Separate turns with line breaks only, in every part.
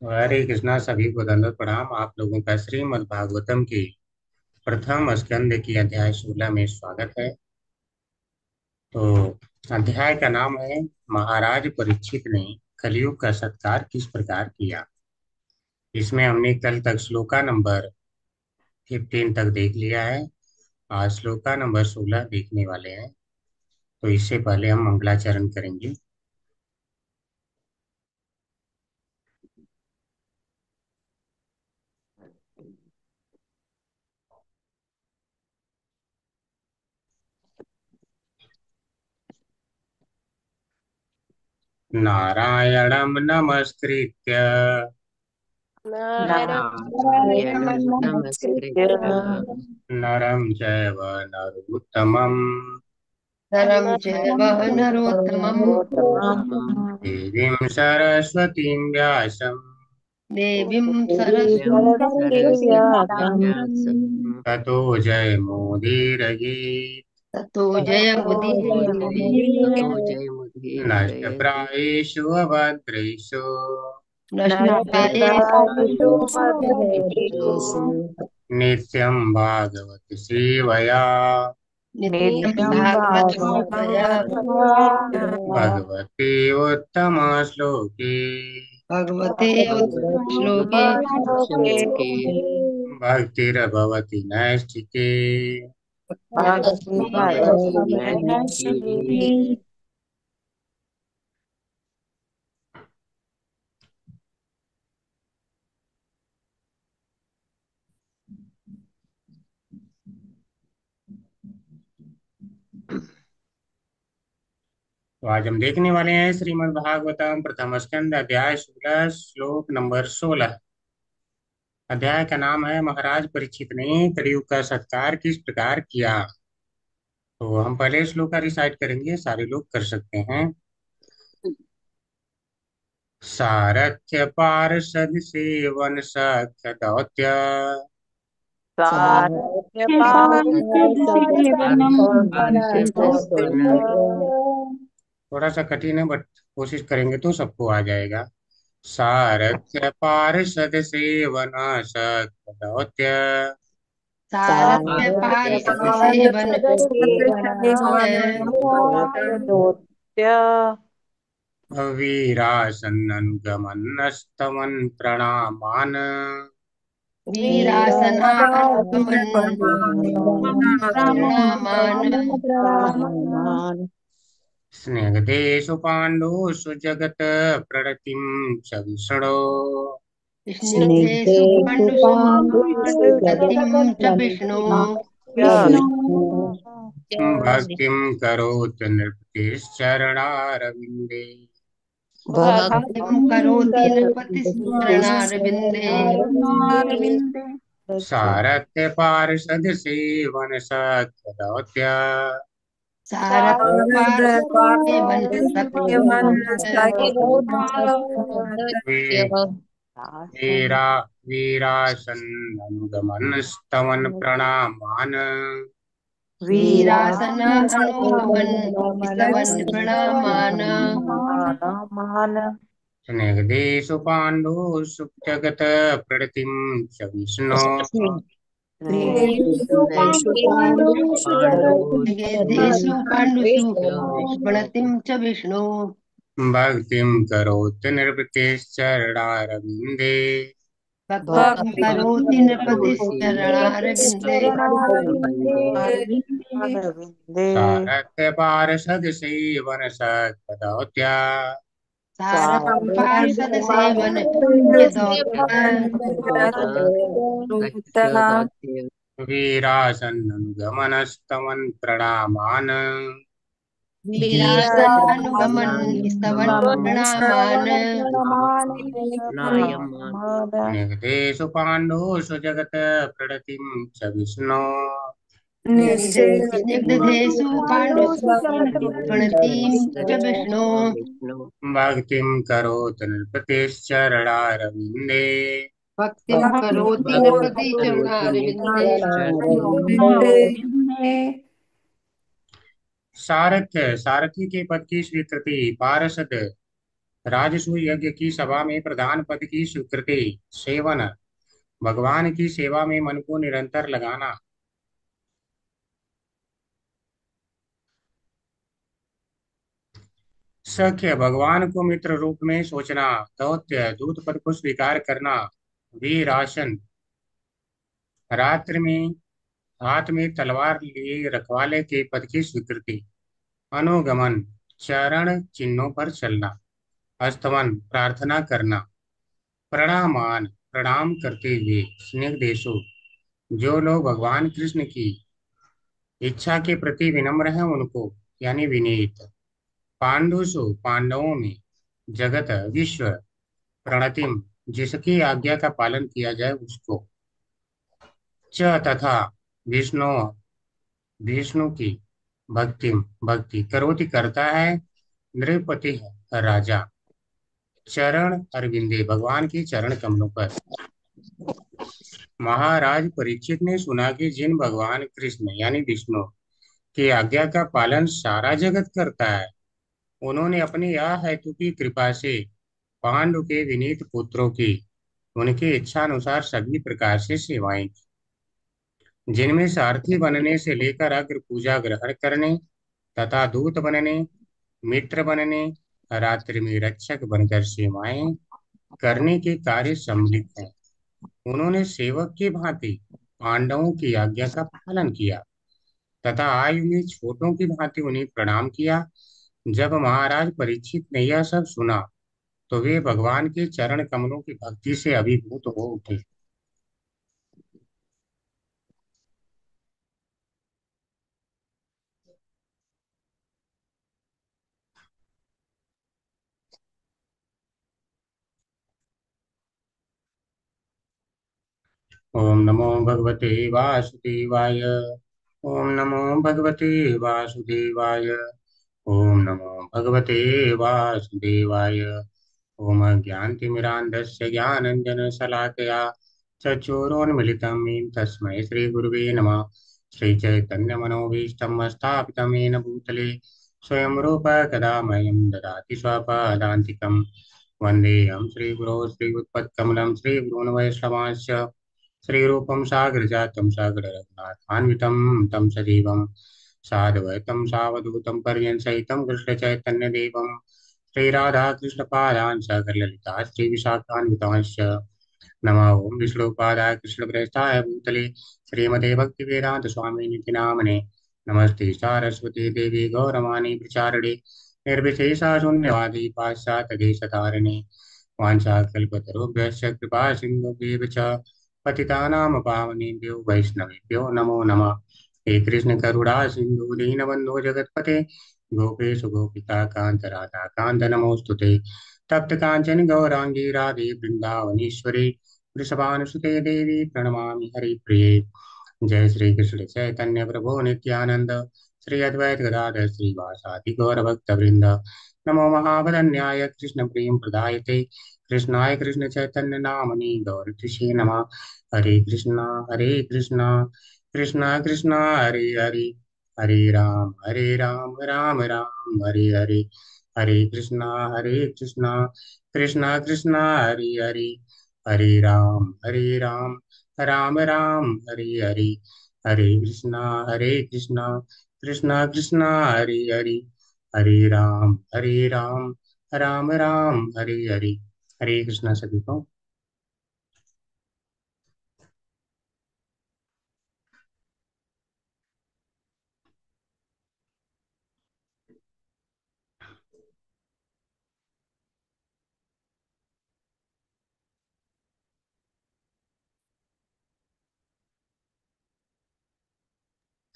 हरे कृष्णा। सभी को दंडवत प्रणाम। आप लोगों का श्रीमद् भागवतम की प्रथम स्कंद की अध्याय 16 में स्वागत है। तो अध्याय का नाम है महाराज परीक्षित ने कलयुग का सत्कार किस प्रकार किया। इसमें हमने कल तक श्लोका नंबर 15 तक देख लिया है। आज श्लोका नंबर 16 देखने वाले हैं। तो इससे पहले हम मंगलाचरण करेंगे। नारायणं नमस्कृत्य
नारायणं नमस्कृत्य
नरं चैव नरोत्तमं
नरं चैव नरोत्तमं
देवीं सरस्वतीं व्यासं
देवीं
सरस्वती
सरस्वतीं
व्यासं
ततो जयमुदीरयेत्।
ततो जयमुदीरये।
नष्टप्रायेषु अभद्रेषु
नष्टप्रायेषु
नष्टप्रायेषु भद्रेषु
नित्यं भागवत सेवया
नित्यं
नित्यं
भागवत सेवया
भागवतस्य
भगवते उत्तमश्लोके
भगवते श्लोके
भगवतोके
भक्तिर्भवति नैष्ठिके।
भक्ति भवति नैष्ठिकी।
तो आज हम देखने वाले हैं श्रीमद् भागवतम प्रथम स्कंद अध्याय 16 श्लोक नंबर 16। अध्याय का नाम है महाराज परीक्षित ने कलयुग का सत्कार किस प्रकार किया। तो हम पहले श्लोक का रिसाइट करेंगे, सारे लोग कर सकते हैं। सारथ्य पार्षद सेवन सख्य दौत्य।
सारथ्य
सेवनम
थोड़ा सा कठिन है बट कोशिश करेंगे तो सबको आ जाएगा। सारथ्य पार्षद सेवन सख्य दौत्य।
सारथ्य पार्षद सेवन
दोत्य
वीरासन्ननुगमनस्तमन् प्रणामान्।
वीरासनानुगमन् प्रणामान्
वीरासनान्
स्निग्धेषु पाण्डुषु जगत् प्रणतिं च विष्णो।
स्निग्धेषु
स्निग्धेषु
पाण्डुषु
पाण्डुषु
प्रतिं च विष्णु
जगत्प्रणतस्य
भक्तिं करोति नृपतिश्चरणारविन्दे।
भक्तिं करोति नृपतिश्चरणारविन्दे
भक्तिमारविन्दे
सारथ्य पार्षद सेवन सख्य दौत्य।
सारथ्य पार्षद सेवन
वी- वीरा वीरासन्ननुगमनस्तमन् प्रणामान्।
वीरासन अनुगमन् स्तवन् प्रणामान्
वीरासनान्
स्निग्धेषु पाण्डुषु जगत् प्रणतिं च विष्णो।
देशु पाण्डुषु जगति
निषेधेषु पाण्डुषु प्रणतिं च विष्णु
भक्तिं करोति नृपतिश्चरणारविन्दे।
भक्तिं करोति नृपतिश्चरणारविन्दे
अरविन्दे
सारथ्य पार्षद सेवन सख्य दौत्य।
सारथि पार्षद सेवन यदोक्त
वीरासन्ननुगमनस्तमन् प्रणामान्।
वीरासन अनुगमन् स्तवन् प्रणामान्
स्निग्धेषु पाण्डुषु जगत् प्रणतिं च विष्णो।
स्निग्धेषु पाण्डुषु प्रणतिं च विष्णु
भक्तिं करोति नृपतिश्चरणारविन्दे।
भक्तिं करोति नृपतिश्चरणारविन्दे
सारथ्य सारथी के पद की स्वीकृति। पार्षद राजसूय यज्ञ की सभा में प्रधान पद की स्वीकृति, सेवन, भगवान की सेवा में मन को निरंतर लगाना। सख्य, भगवान को मित्र रूप में सोचना। दौत्य, दूत पद को स्वीकार करना। वीर आसन, रात्रि में हाथ में तलवार लिए रखवाले के पद की स्वीकृति। अनुगमन, चरण चिन्हों पर चलना। अस्तवन, प्रार्थना करना। प्रणामान, प्रणाम करते हुए। स्निग्धेशु, जो लोग भगवान कृष्ण की इच्छा के प्रति विनम्र हैं उनको, यानी विनीत। पांडुसु, पांडवों में। जगत, विश्व। प्रणतिम, जिसकी आज्ञा का पालन किया जाए उसको। च तथा, विष्णु, विष्णु की। भक्तिम, भक्ति करोति करता है। नृपति, राजा। चरण अरविंदे, भगवान के चरण कमलों पर। महाराज परीक्षित ने सुना कि जिन भगवान कृष्ण यानी विष्णु की आज्ञा का पालन सारा जगत करता है, उन्होंने अपनी यह हेतु की कृपा से पांडु के विनीत पुत्रों की उनकी इच्छा अनुसार सभी प्रकार से सेवाएं की, जिनमें सारथी बनने से लेकर अग्र पूजा ग्रहण करने तथा दूत बनने, मित्र बनने, रात्रि में रक्षक बनकर सेवाएं करने के कार्य सम्मिलित हैं। उन्होंने सेवक की भांति पांडवों की आज्ञा का पालन किया तथा आयु में छोटों की भांति उन्हें प्रणाम किया। जब महाराज परीक्षित ने यह सब सुना तो वे भगवान के चरण कमलों की भक्ति से अभिभूत हो उठे। ओम नमो भगवते वासुदेवाय। ओम नमो भगवते वासुदेवाय। ओम नमो भगवते वासुदेवाय। ओम ज्ञानतिमिरान्धस्य ज्ञानञ्जनशलाकया चक्षुरोन्मिलितं येन तस्मै श्रीगुरुवे नमः। श्रीचैतन्यमनोभीष्टं स्थापितं येन भूतले स्वयं रूप कदा मह्यं ददाति स्वपदान्तिकं। वन्देऽहं श्रीगुरो श्रीयुत्पत्कमलं श्रीगुरून् वैष्णवांश्च श्रीरूपं साग्रजातं सागररत्नान्वितं तं सजीवं साद्वैतं सावधूतं पर्यंसहितं कृष्णचैतन्यदेवं श्रीराधाकृष्णपादान् सकललिता श्रीविशाखान्वितांश्च नमः। ओं विष्णुपादाय कृष्णप्रेष्ठाय भूतले श्रीमते भक्तिवेदान्तस्वामिनिति नामने। नमस्ते सारस्वती देवी गौरवाणी प्रचारिणे निर्विशेषा शून्यवादी पाश्चात्यदेशतारिणे। वाञ्छाकल्पतरुभ्यश्च कृपा सिन्धुभ्येव च पतितानां पावनेभ्यो वैष्णवेभ्यो नमो नमः। हे कृष्ण करुणा सिन्धु दीनबन्धो जगत्पते गोपेश गोपिका कांत राधा कांत नमोस्तुते। तप्त कांचन गौरांगी राधे वृंदावनेश्वरी वृषभानुसुते देवी प्रणमामि हरिप्रिये। जय श्री कृष्ण चैतन्य प्रभु नित्यानंद श्री अद्वैत गदाधर श्रीवासादि गौर भक्त वृंद। नमो महावदन्याय कृष्ण प्रेम प्रदायते कृष्णाय कृष्ण चैतन्य नामनि गौरतिषे नमः। हरे कृष्णा कृष्णा कृष्णा हरे हरे, हरे राम राम राम हरे हरे। हरे कृष्णा कृष्णा कृष्णा हरे हरे, हरे राम राम राम हरे हरे। हरे कृष्णा कृष्णा कृष्णा हरे हरे, हरे राम राम राम हरे हरे। हरे कृष्णा सभी को।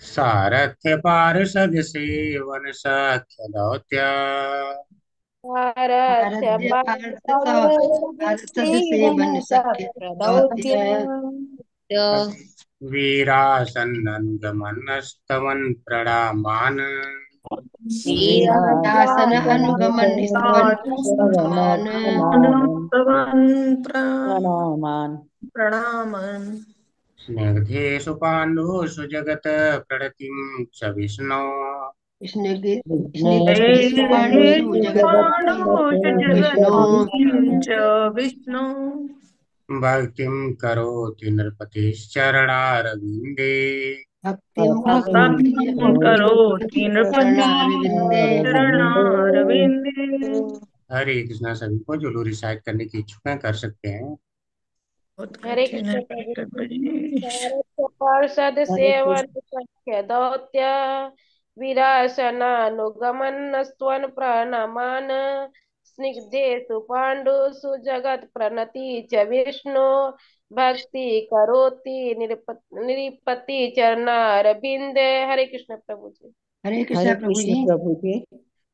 सारथ्य पार्षद सेवन सख्य दौत्य।
भारत
आराध्य पार्थ पार्षद सेवन सख्य
प्रदौत्य
गौत्य
वीरासन्ननुगमनस्तवन प्रणामान।
वीरासन अनुगमन स्तवन मान
प्रणामान्
प्रणामन्
स्निग्धेषु पाण्डुषु जगत् प्रणतिं च विष्णो।
स्निग्ध
हे
स्निग्धेषु जगत् विष्णु
जगत्किं च विष्णु
भक्तिं करोति नृपतिश्चरणारविन्दे।
भक्तिं
भक्तिं करोति
चरणारविन्दे।
नृपतिश्चरणारविन्दे।
हरे कृष्णा। सभी को जो लोग रिसाइट करने की इच्छुक हैं कर सकते हैं।
बहुत
हरे
कठिन है
कृष्ण प्रभु
डॉक्टर जी।
पार्षद
हरे
सेवन
कृष्ण।
संख्य दौत्य विरासनानुगमन स्तवन प्रणमान स्निग्धेषु पाण्डुषु जगत् प्रणति च विष्णु भक्ति करोति निरपति चरणारविंदे। हरे कृष्ण प्रभु जी।
हरे कृष्ण
हरे
प्रभु जी।
कृष्ण प्रभु जी।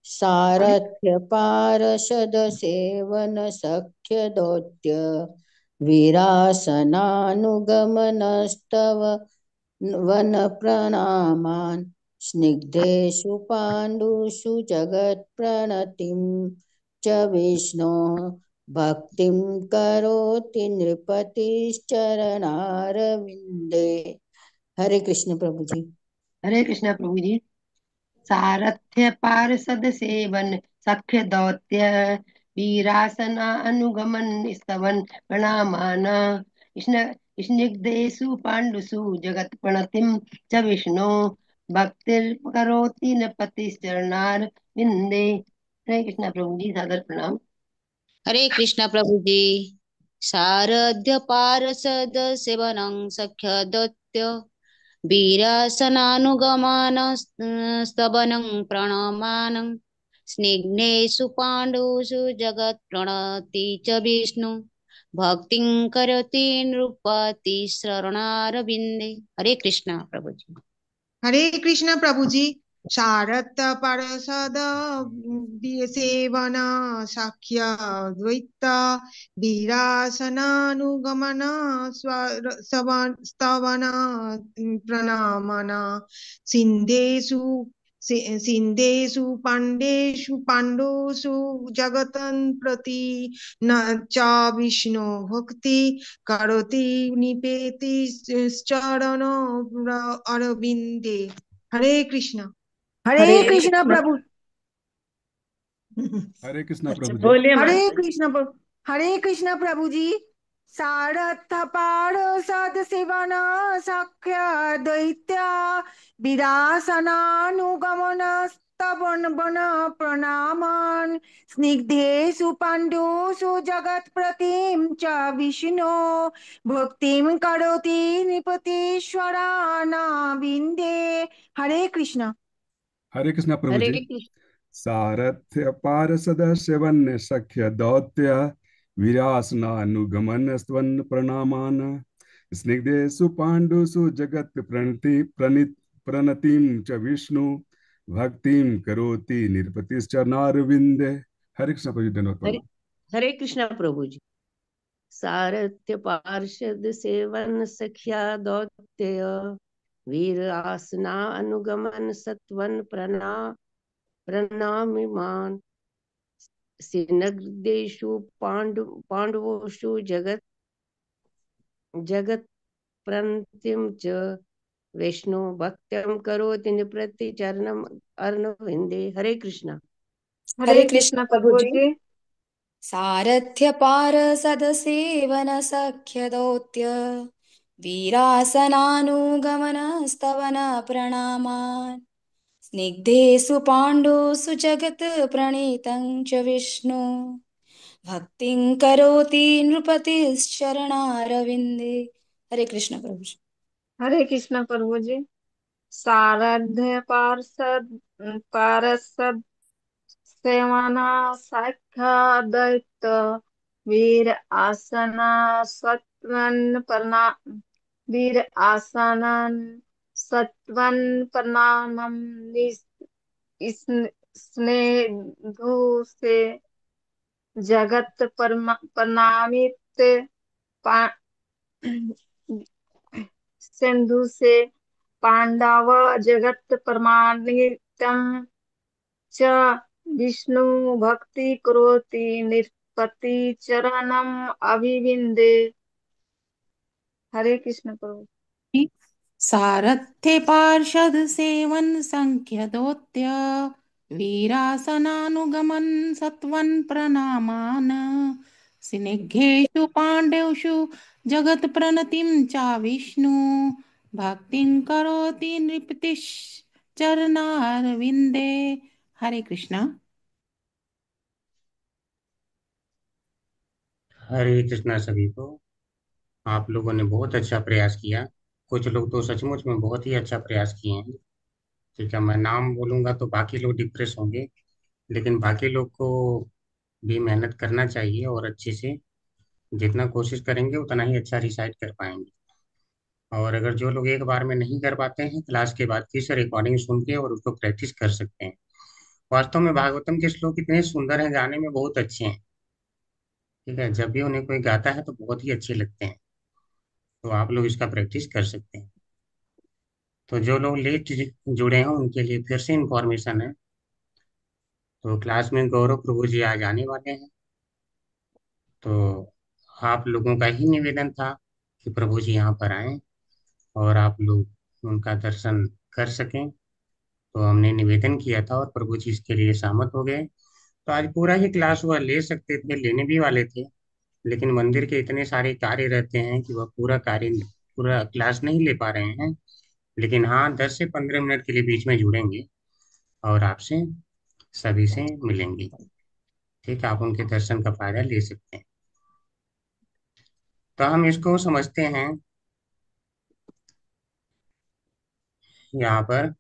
सारथ्य पार्षद सेवन सख्य दौत्य वीरासनानुगमनस्तव वन प्रणामान् स्निग्धेषु पाण्डुषु जगत्प्रणतिं च विष्णो भक्तिं करोति नृपतिश्चरणारविन्दे। हरे कृष्ण प्रभु जी।
हरे कृष्ण प्रभु जी। सारथ्य पार्षद सेवन सख्य दौत्य वीरासना अनुगमन स्तवन प्रणामान स्न- स्निग्धेषु पाण्डुषु जगत् प्रणतिं च विष्णु भक्तिर् करोति न पतिश्चरणार विंदे। हरे कृष्ण प्रभु जी, सादर प्रणाम।
हरे कृष्ण प्रभु जी। शारद्य पार्षद सेवनं सख्य दत्त वीरासनानुगमन स्तवनं प्रणमानं स्निग्धेषु पाण्डुषु जगत्प्रणति च विष्णु भक्तिं करोति नृपति शरणारविन्दे। हरे कृष्णा प्रभु जी।
हरे कृष्ण प्रभु जी। शारद पार्षद सेवन साख्य द्वैत वीरासनानुगमन स्तवन प्रणामन सिंधेषु सिंधेषु पाण्डुषु जगतं प्रति न च विष्णु भक्ति करोति निपेति चरण अरविंदे। हरे कृष्ण।
हरे
हरे
कृष्ण
कृष्ण।
प्रभु।
हरे कृष्ण
अच्छा
प्रभु जी।
बोलिए
हरे
माता जी।
कृष्ण प्रभु। हरे कृष्ण प्रभु जी। सारथ पार्षद सेवन सख्य दैत्य विरासनानुगमन स्तवन वन प्रणामन् स्निग्धेषु पाण्डुषु जगत्प्रतिं च विष्णु भक्तिं करोति नृपतीश्वरानाविन्दे। हरे कृष्ण।
हरे कृष्ण प्रभु
हरे
जी।
कृष्ण।
सारथ्य पार्षद सेवन सख्य दौत्य वीरासनानुगमन स्तवन प्रणामान स्निग्धेषु पाण्डुषु जगत् प्रणतिं च विष्णु भक्तिं करोति निरपतिश्चरणारविन्दे। हरे कृष्ण प्रभु जी, धन्यवाद
हरे
प्रभु।
हरे कृष्ण प्रभु जी। सारथ्य पार्षद सेवन सख्या दौत्य वीर आसना अनुगमन सत्वन प्रणामिमान सिनग्धेषु पांडवोषु जगत प्रणतिम च विष्णु भक्त्यं करोति निप्रति चरणम अर्णविंदे। हरे कृष्णा।
हरे
हरे
कृष्ण
कृष्ण
प्रभु
प्रभु
जी।
जी।
सारथ्य पारसदसेवन सख्य दौत्य वीरासनानुगमनस्तवन प्रणामान् स्निग्धेषु पाण्डुषु जगत् प्रणीतं च विष्णु भक्तिं करोति नृपतिश्चरणारविन्दे। हरे कृष्ण प्रभु जी।
हरे कृष्ण प्रभु जी। शारद्य पार्षद सेवना शाखा दैत वीर आसना सत्वन प्रना वीर आसनन सत्वन प्रणामम स्नेधु से जगत प्रणामित पा- सिंधु से पांडव जगत प्रमाणितम च विष्णु भक्ति करोति निष्पत्ति चरणम अभिविंदे। हरे कृष्ण प्रभु।
सारथ्ये पार्षद सेवन संख्य दोत्य वीरासनानुगमन सत्वन प्रणामान स्निग्धेषु पाण्डवेषु जगत् प्रणतिं च विष्णु भक्तिं करोति नृपतिश्चरणारविन्दे। हरे कृष्णा।
हरे कृष्णा सभी को। आप लोगों ने बहुत अच्छा प्रयास किया। कुछ लोग तो सचमुच में बहुत ही अच्छा प्रयास किए हैं। ठीक है, मैं नाम बोलूंगा तो बाकी लोग डिप्रेस होंगे, लेकिन बाकी लोग को भी मेहनत करना चाहिए और अच्छे से जितना कोशिश करेंगे उतना ही अच्छा रिसाइट कर पाएंगे। और अगर जो लोग एक बार में नहीं कर पाते हैं, क्लास के बाद फिर से रिकॉर्डिंग सुन के और उसको प्रैक्टिस कर सकते हैं। वास्तव में भागवतम के श्लोक इतने सुंदर हैं, गाने में बहुत अच्छे हैं। ठीक है, जब भी उन्हें कोई गाता है तो बहुत ही अच्छे लगते हैं। तो आप लोग इसका प्रैक्टिस कर सकते हैं। तो जो लोग लेट जुड़े हैं उनके लिए फिर से इंफॉर्मेशन है। तो क्लास में गौरव प्रभु जी आज आने वाले हैं। तो आप लोगों का ही निवेदन था कि प्रभु जी यहाँ पर आएं और आप लोग उनका दर्शन कर सकें। तो हमने निवेदन किया था और प्रभु जी इसके लिए सहमत हो गए। तो आज पूरा ही क्लास वह ले सकते थे, लेने भी वाले थे, लेकिन मंदिर के इतने सारे कार्य रहते हैं कि वह पूरा क्लास नहीं ले पा रहे हैं। लेकिन हाँ, 10 से 15 मिनट के लिए बीच में जुड़ेंगे और आपसे सभी से मिलेंगे। ठीक है, आप उनके दर्शन का फायदा ले सकते हैं। तो हम इसको समझते हैं यहाँ पर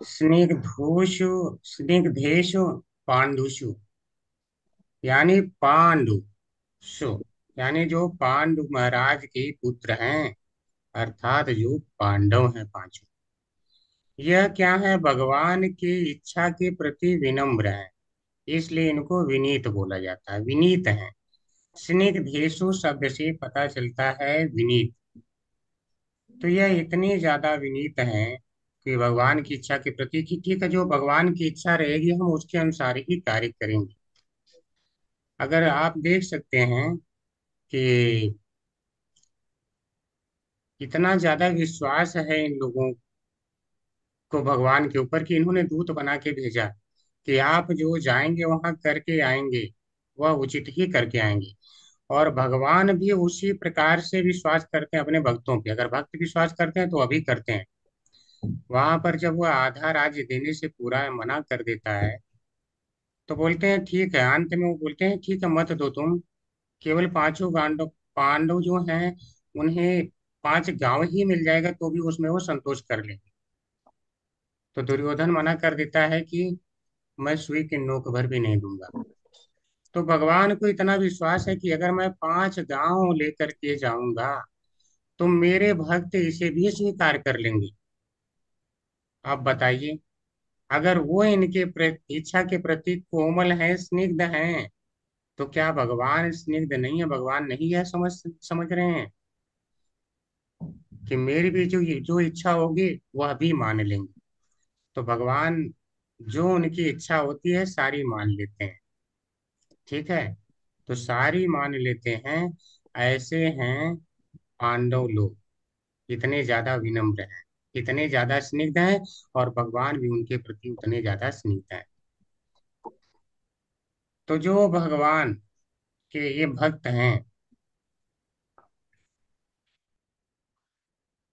स्निग्धोषु स्निग्धेषु पांडुषु, यानी पांडु यानी जो पांडु महाराज के पुत्र हैं, अर्थात जो पांडव हैं पांचों। यह क्या है, भगवान की इच्छा के प्रति विनम्र है, इसलिए इनको विनीत बोला जाता है, विनीत है। स्निग्धेषु शब्द से पता चलता है विनीत। तो यह इतने ज्यादा विनीत हैं कि भगवान की इच्छा के प्रति कि ठीक है, जो भगवान की इच्छा रहेगी हम उसके अनुसार ही कार्य करेंगे। अगर आप देख सकते हैं कि इतना ज्यादा विश्वास है इन लोगों को भगवान के ऊपर कि इन्होंने दूत बना के भेजा कि आप जो जाएंगे वहां करके आएंगे, वह उचित ही करके आएंगे। और भगवान भी उसी प्रकार से विश्वास करते हैं अपने भक्तों पे। अगर भक्त विश्वास करते हैं तो अभी करते हैं। वहां पर जब वह आधा राज्य देने से पूरा मना कर देता है तो बोलते हैं ठीक है, अंत में वो बोलते हैं ठीक है मत दो तुम, केवल पांचों पांडव पांडव जो हैं उन्हें 5 गांव ही मिल जाएगा तो भी उसमें वो संतोष कर लेंगे। तो दुर्योधन मना कर देता है कि मैं सुई की नोक भर भी नहीं दूंगा। तो भगवान को इतना विश्वास है कि अगर मैं 5 गांव लेकर के जाऊंगा तो मेरे भक्त इसे भी स्वीकार कर लेंगे। आप बताइए, अगर वो इनके इच्छा के प्रति कोमल है, स्निग्ध हैं, तो क्या भगवान स्निग्ध नहीं है, भगवान नहीं है? समझ समझ रहे हैं कि मेरी भी जो इच्छा होगी वह भी मान लेंगे। तो भगवान जो उनकी इच्छा होती है सारी मान लेते हैं। ठीक है, तो सारी मान लेते हैं। ऐसे हैं पांडव लोग, इतने ज्यादा विनम्र हैं, इतने ज्यादा स्निग्ध हैं, और भगवान भी उनके प्रति उतने ज्यादा स्निग्ध हैं। तो जो भगवान के ये भक्त हैं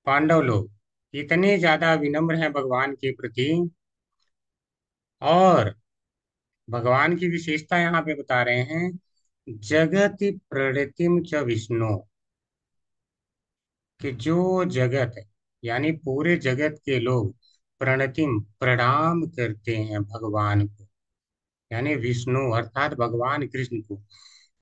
पांडव लोग, इतने ज्यादा विनम्र हैं भगवान के प्रति। और भगवान की विशेषता यहाँ पे बता रहे हैं, जगति प्रणतिम च विष्णु, कि जो जगत है यानी पूरे जगत के लोग प्रणतिम प्रणाम करते हैं भगवान को, यानी विष्णु अर्थात भगवान कृष्ण को।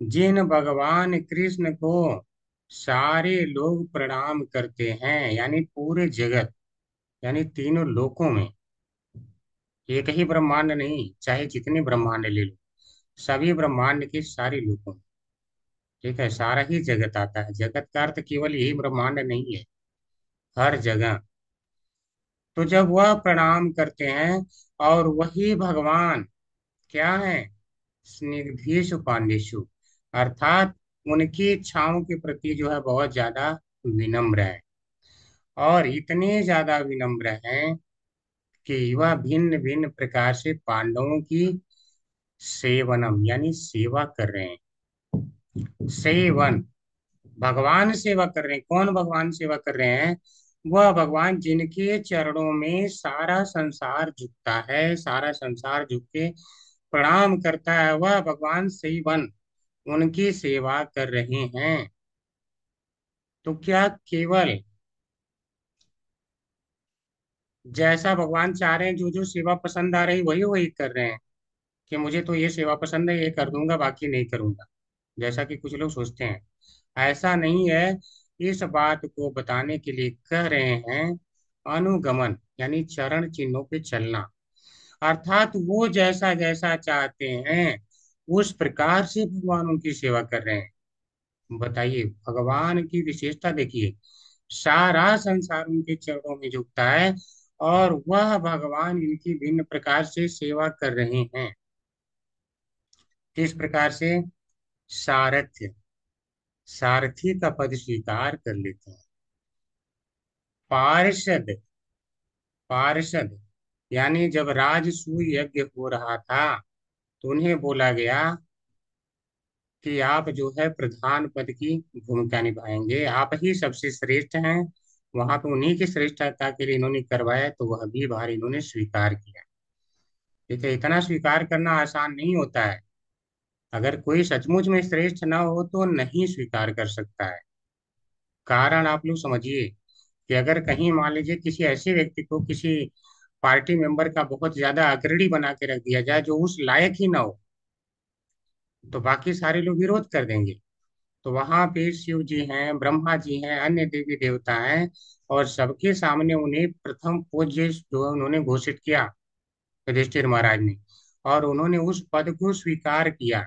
जिन भगवान कृष्ण को सारे लोग प्रणाम करते हैं, यानी पूरे जगत, यानी तीनों लोकों में, एक ही ब्रह्मांड नहीं, चाहे जितने ब्रह्मांड ले लो, सभी ब्रह्मांड के सारे लोकों में। ठीक है, सारा ही जगत आता है। जगत का अर्थ केवल यही ब्रह्मांड नहीं है, हर जगह। तो जब वह प्रणाम करते हैं, और वही भगवान क्या है, स्निग्धेषु पांडेषु, अर्थात उनकी इच्छाओं के प्रति जो है बहुत ज्यादा विनम्र हैं, और इतने ज्यादा विनम्र हैं कि वह भिन्न भिन्न प्रकार से पांडवों की सेवनम यानी सेवा कर रहे हैं। सेवन, भगवान सेवा कर रहे हैं। कौन भगवान सेवा कर रहे हैं? वह भगवान जिनके चरणों में सारा संसार झुकता है, सारा संसार झुक के प्रणाम करता है, वह भगवान सेवन उनकी सेवा कर रहे हैं। तो क्या केवल जैसा भगवान चाह रहे हैं, जो जो सेवा पसंद आ रही वही वही कर रहे हैं, कि मुझे तो ये सेवा पसंद है, ये कर दूंगा, बाकी नहीं करूंगा, जैसा कि कुछ लोग सोचते हैं? ऐसा नहीं है। इस बात को बताने के लिए कह रहे हैं अनुगमन, यानी चरण चिन्हों पे चलना। अर्थात वो जैसा जैसा चाहते हैं उस प्रकार से भगवान उनकी सेवा कर रहे हैं। बताइए, भगवान की विशेषता देखिए, सारा संसार उनके चरणों में झुकता है और वह भगवान इनकी भिन्न प्रकार से सेवा कर रहे हैं। किस प्रकार से? सारथ्य, सारथी का पद स्वीकार कर लेते हैं। पार्षद, पार्षद यानी जब राजसूय यज्ञ हो रहा था तो उन्हें बोला गया कि आप जो है प्रधान पद की भूमिका निभाएंगे, आप ही सबसे श्रेष्ठ हैं। वहां पे उन्हीं की श्रेष्ठता के लिए इन्होंने करवाया, तो वह भी भार इन्होंने स्वीकार किया। देखिए, इतना स्वीकार करना आसान नहीं होता है। अगर कोई सचमुच में श्रेष्ठ ना हो तो नहीं स्वीकार कर सकता है। कारण आप लोग समझिए कि अगर कहीं मान लीजिए किसी ऐसे व्यक्ति को किसी पार्टी मेंबर का बहुत ज्यादा अग्रणी बना के रख दिया जाए जो उस लायक ही ना हो, तो बाकी सारे लोग विरोध कर देंगे। तो वहां पे शिव जी हैं, ब्रह्मा जी हैं, अन्य देवी देवता हैं, और सबके सामने उन्हें प्रथम पूज्य जो है उन्होंने घोषित किया, युधिष्ठिर महाराज ने, और उन्होंने उस पद को स्वीकार किया।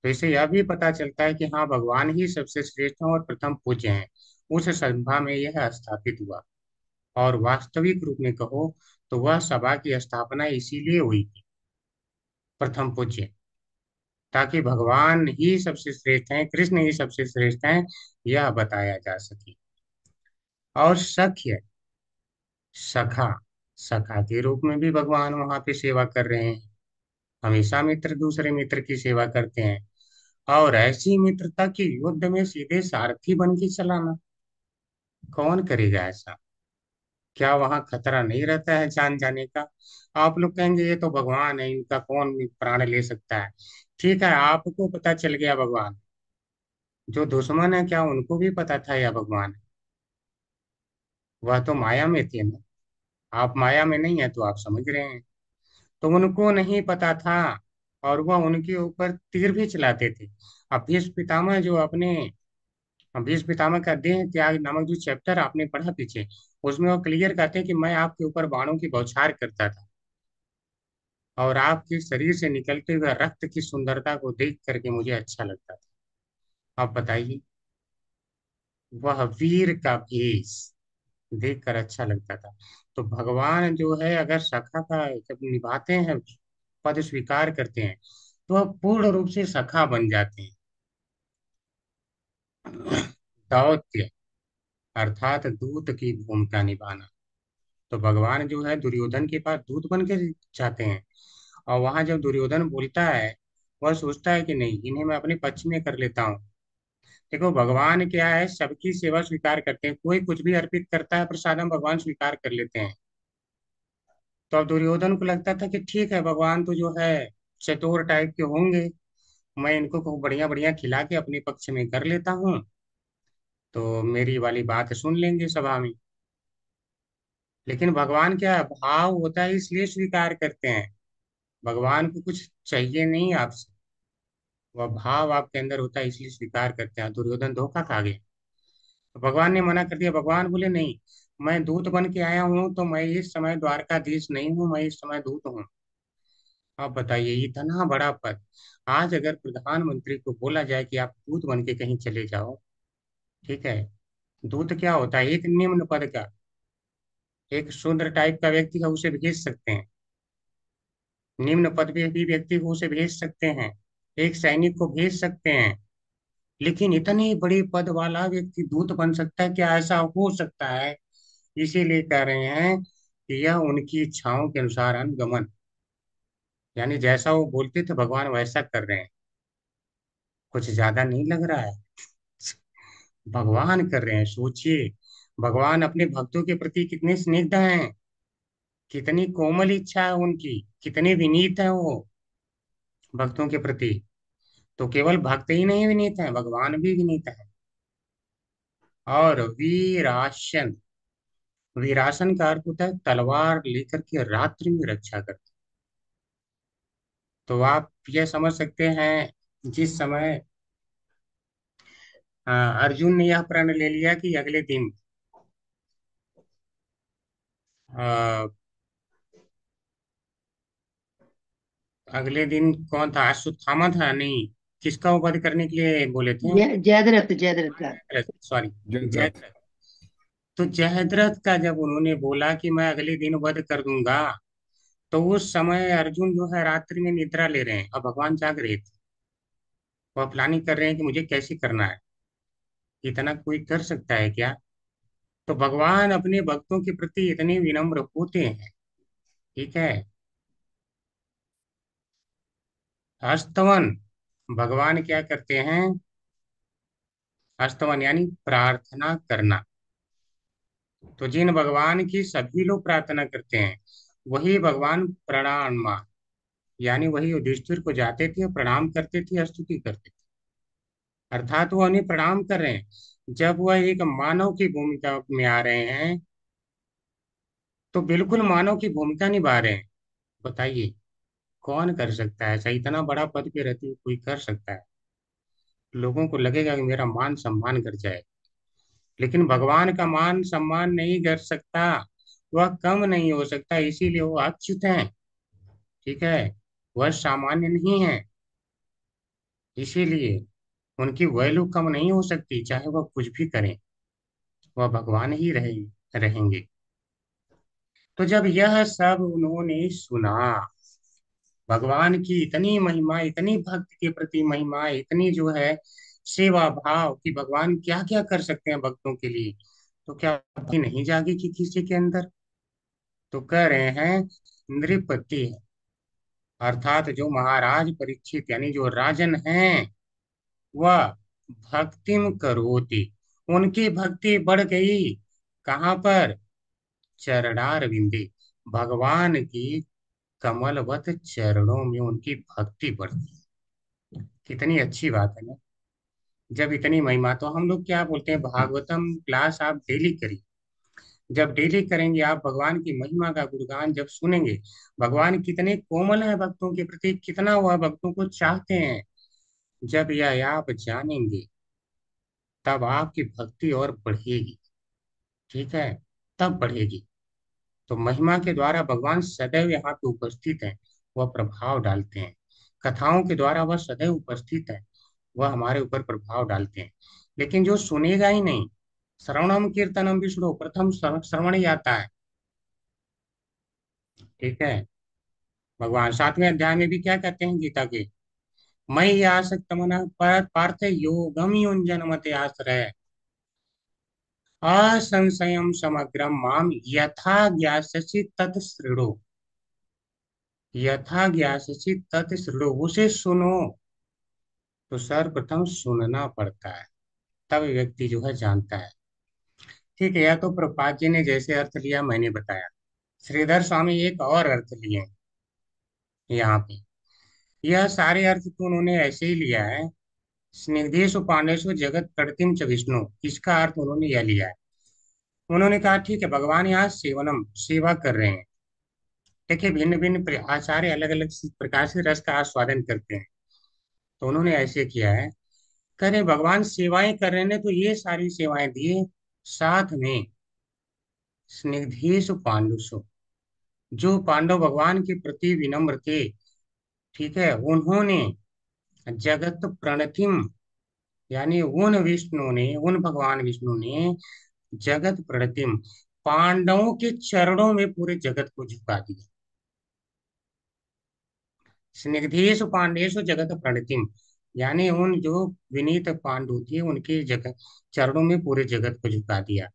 तो इससे यह भी पता चलता है कि हाँ, भगवान ही सबसे श्रेष्ठ हैं और प्रथम पूज्य हैं। उस सभा में यह स्थापित हुआ। और वास्तविक रूप में कहो तो वह सभा की स्थापना इसीलिए हुई थी, प्रथम पूज्य, ताकि भगवान ही सबसे श्रेष्ठ हैं, कृष्ण ही सबसे श्रेष्ठ हैं, यह बताया जा सके। और सख्य, सखा, सखा के रूप में भी भगवान वहां पे सेवा कर रहे हैं। हमेशा मित्र दूसरे मित्र की सेवा करते हैं, और ऐसी मित्रता की युद्ध में सीधे सारथी बन के चलाना, कौन करेगा ऐसा? क्या वहां खतरा नहीं रहता है जान जाने का? आप लोग कहेंगे ये तो भगवान है, इनका कौन भी प्राण ले सकता है। ठीक है, आपको पता चल गया भगवान, जो दुश्मन है क्या उनको भी पता था यह भगवान है? वह तो माया में थे ना। आप माया में नहीं है तो आप समझ रहे हैं। तो उनको नहीं पता था, और वह उनके ऊपर तीर भी चलाते थे। अब भीष्म पितामह जो अपने, भीष्म पितामह का देह त्याग नामक जो चैप्टर आपने पढ़ा पीछे, उसमें वो क्लियर कहते हैं कि मैं आपके ऊपर बाणों की बौछार करता था, और आपके शरीर से निकलते हुए रक्त की सुंदरता को देख करके मुझे अच्छा लगता था। आप बताइए, वह वीर का भेष देख कर अच्छा लगता था। तो भगवान जो है अगर सखा का जब निभाते हैं, पद स्वीकार करते हैं, तो वह पूर्ण रूप से सखा बन जाते हैं। दौत्य अर्थात दूत की भूमिका निभाना। तो भगवान जो है दुर्योधन के पास दूत बन के जाते हैं, और वहां जब दुर्योधन बोलता है, वह सोचता है कि नहीं, इन्हें मैं अपने पक्ष में कर लेता हूँ। देखो, भगवान क्या है, सबकी सेवा स्वीकार करते हैं। कोई कुछ भी अर्पित करता है प्रसादम, भगवान स्वीकार कर लेते हैं। तो अब दुर्योधन को लगता था कि ठीक है, भगवान तो जो है चतुर टाइप के होंगे, मैं इनको खूब बढ़िया बढ़िया खिला के अपने पक्ष में कर लेता हूँ, तो मेरी वाली बात सुन लेंगे सभा में। लेकिन भगवान क्या भाव होता है, इसलिए स्वीकार करते हैं। भगवान को कुछ चाहिए नहीं आपसे, वह भाव आपके अंदर होता है इसलिए स्वीकार करते हैं। दुर्योधन धोखा खा गया, तो भगवान ने मना कर दिया। भगवान बोले नहीं, मैं दूत बन के आया हूँ, तो मैं इस समय द्वारकाधीश नहीं हूँ, मैं इस समय दूत हूँ। आप बताइए, इतना बड़ा पद, आज अगर प्रधानमंत्री को बोला जाए कि आप दूत बन के कहीं चले जाओ, ठीक है, दूत क्या होता है? एक निम्न पद का, एक शूद्र टाइप का व्यक्ति का उसे भेज सकते हैं, निम्न पद पे भी व्यक्ति को उसे भेज सकते हैं, एक सैनिक को भेज सकते हैं, लेकिन इतने बड़े पद वाला व्यक्ति दूत बन सकता है, क्या ऐसा हो सकता है? इसीलिए कह रहे हैं कि यह उनकी इच्छाओं के अनुसार अनुगमन, यानी जैसा वो बोलते थे भगवान वैसा कर रहे हैं। कुछ ज्यादा नहीं लग रहा है? भगवान कर रहे हैं, सोचिए। भगवान अपने भक्तों के प्रति कितने स्निग्ध हैं, कितनी कोमल इच्छा है उनकी, कितने विनीत है वो भक्तों के प्रति। तो केवल भक्त ही नहीं विनीत है, भगवान भी विनीत है। और वीरासन, वीरासन का अर्थ होता है तलवार लेकर के रात्रि में रक्षा करते। तो आप यह समझ सकते हैं, जिस समय अर्जुन ने यह प्रण ले लिया कि अ, अगले दिन कौन था, अश्वत्थामा था नहीं, किसका वध करने के लिए बोले थे?
जयद्रथ जयद्रथ का।
सॉरी,
जयद्रथ।
जयद्रथ। तो जयद्रथ का जब उन्होंने बोला कि मैं अगले दिन वध कर दूंगा, तो उस समय अर्जुन जो है रात्रि में निद्रा ले रहे हैं और भगवान जाग रहे थे। वह प्लानिंग कर रहे हैं कि मुझे कैसे करना है। इतना कोई कर सकता है क्या? तो भगवान अपने भक्तों के प्रति इतने विनम्र होते हैं। ठीक है। अस्तवन, भगवान क्या करते हैं? अस्तवन यानी प्रार्थना करना। तो जिन भगवान की सभी लोग प्रार्थना करते हैं, वही भगवान प्रणाम, यानी वही युधिष्ठिर को जाते थे, प्रणाम करते थे, स्तुति करते थे। अर्थात वो उन्हें प्रणाम कर रहे हैं। जब वह एक मानव की भूमिका में आ रहे हैं, तो बिल्कुल मानव की भूमिका निभा रहे हैं। बताइए, कौन कर सकता है ऐसा? इतना बड़ा पद पे रहते हुए कोई कर सकता है? लोगों को लगेगा कि मेरा मान सम्मान कर जाए, लेकिन भगवान का मान सम्मान नहीं कर सकता, वह कम नहीं हो सकता, इसीलिए वो अच्युत हैं। ठीक है, वह सामान्य नहीं है, इसीलिए उनकी वैल्यू कम नहीं हो सकती, चाहे वह कुछ भी करें, वह भगवान ही रहेंगे। तो जब यह सब उन्होंने सुना, भगवान की इतनी महिमा, इतनी भक्त के प्रति महिमा, इतनी जो है सेवा भाव कि भगवान क्या क्या कर सकते हैं भक्तों के लिए, तो क्या भक्ति नहीं जागी कि किसी के अंदर? तो कह रहे हैं नृपति है, अर्थात जो महाराज परीक्षित यानी जो राजन हैं, वह भक्तिम करोति, उनकी भक्ति बढ़ गई। कहाँ पर? चरणार विंदे, भगवान की कमलवत चरणों में उनकी भक्ति बढ़ती। कितनी अच्छी बात है ना। जब इतनी महिमा, तो हम लोग क्या बोलते हैं, भागवतम क्लास आप डेली करिए। जब डेली करेंगे आप, भगवान की महिमा का गुणगान जब सुनेंगे, भगवान कितने कोमल है भक्तों के प्रति, कितना वह भक्तों को चाहते हैं, जब यह आप जानेंगे, तब आपकी भक्ति और बढ़ेगी। ठीक है, तब बढ़ेगी। तो महिमा के द्वारा भगवान सदैव यहाँ पे उपस्थित है, वह प्रभाव डालते हैं। कथाओं के द्वारा वह सदैव उपस्थित है, वह हमारे ऊपर प्रभाव डालते हैं। लेकिन जो सुनेगा ही नहीं, श्रवणम कीर्तनम विष्णु, प्रथम श्रवण ही आता है। ठीक है, भगवान 7वें अध्याय में भी क्या कहते हैं गीता के, मयि आसक्त मनः पार्थ योगम युञ्जन मते आश्रय असंशयम समग्रम माम यथा ज्ञास्यसि तत् शृणु। यथा ज्ञास्यसि तत् शृणु, उसे सुनो। तो सर्वप्रथम सुनना पड़ता है, तब व्यक्ति जो है जानता है। ठीक है, या तो प्रपात जी ने जैसे अर्थ लिया मैंने बताया, श्रीधर स्वामी एक और अर्थ लिए हैं यहाँ पे। यह सारे अर्थ तो उन्होंने ऐसे ही लिया है, स्निग्धेषु पांडेषु जगत प्रकृतिम च विष्णु, इसका अर्थ उन्होंने यह लिया है। उन्होंने कहा ठीक है, भगवान यहाँ सेवनम, सेवा कर रहे हैं। देखिए, भिन्न भिन्न आचार्य अलग अलग प्रकार से रस का आस्वादन करते हैं, तो उन्होंने ऐसे किया है। कह रहे भगवान सेवाएं कर रहे हैं, तो ये सारी सेवाएं दिए, साथ में स्निग्धेषु पांडुषु, जो पांडव भगवान के प्रति विनम्र थे, ठीक है, उन्होंने जगत प्रणतिम, यानी उन विष्णु ने, उन भगवान विष्णु ने जगत प्रणतिम, पांडवों के चरणों में पूरे जगत को झुका दिया। स्निग्धेषु पांडेषु जगत प्रणतिम, यानी उन जो विनीत पांडु थे उनके जगह चरणों में पूरे जगत को झुका दिया।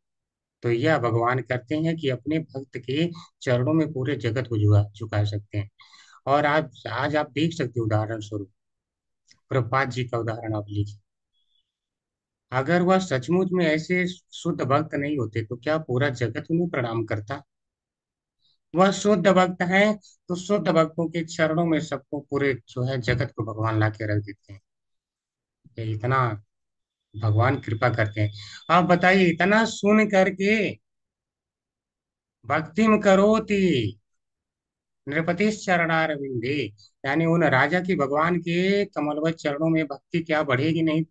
तो यह भगवान करते हैं कि अपने भक्त के चरणों में पूरे जगत को झुका झुका सकते हैं। और आज आप देख सकते हो, उदाहरण स्वरूप प्रभुपाद जी का उदाहरण आप लीजिए। अगर वह सचमुच में ऐसे शुद्ध भक्त नहीं होते तो क्या पूरा जगत उन्हें प्रणाम करता? वह शुद्ध भक्त है, तो शुद्ध भक्तों के चरणों में सबको पूरे जो है जगत को भगवान ला के रख देते हैं। ये इतना भगवान कृपा करते हैं। आप बताइए, इतना सुन करके भक्तिम करोति नृपतिश चरणारविंदे, यानी उन राजा की भगवान के कमलवत चरणों में भक्ति क्या बढ़ेगी नहीं?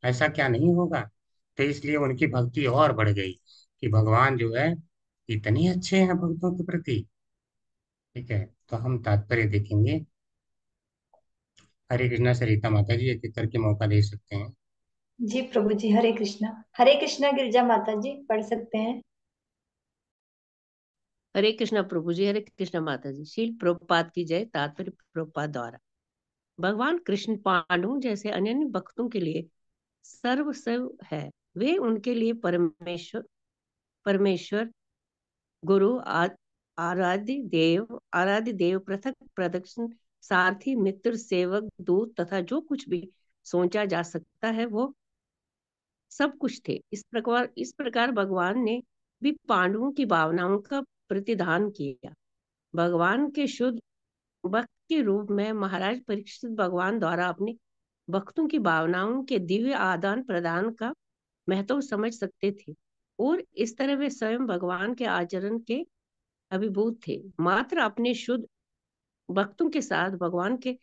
ऐसा क्या नहीं होगा? तो इसलिए उनकी भक्ति और बढ़ गई कि भगवान जो है इतने अच्छे हैं भक्तों के प्रति। ठीक है, तो हम तात्पर्य देखेंगे। हरे कृष्णा सरिता माता जी, एक एक करके मौका दे सकते हैं।
जी प्रभु जी, हरे कृष्णा। हरे कृष्णा गिरिजा माता जी, पढ़ सकते हैं।
हरे कृष्णा प्रभु जी, हरे कृष्णा माता जी। शील प्रभुपाद की जय। तात्पर्य प्रभुपाद द्वारा। भगवान कृष्ण पांडवों जैसे अनन्य भक्तों के लिए सर्वस्व है। वे उनके लिए परमेश्वर गुरु आराध्य देव पृथक प्रदक्षिण सारथी मित्र सेवक दूत तथा जो कुछ भी सोचा जा सकता है वो सब कुछ थे। इस प्रकार भगवान ने भी पांडवों की भावनाओं का प्रतिदान किया। भगवान के शुद्ध भक्त के रूप में महाराज परीक्षित भगवान द्वारा अपने भक्तों की भावनाओं के दिव्य आदान प्रदान का महत्व समझ सकते थे और इस तरह वे स्वयं भगवान के आचरण के अभिभूत थे। मात्र अपने शुद्ध भक्तों के साथ भगवान के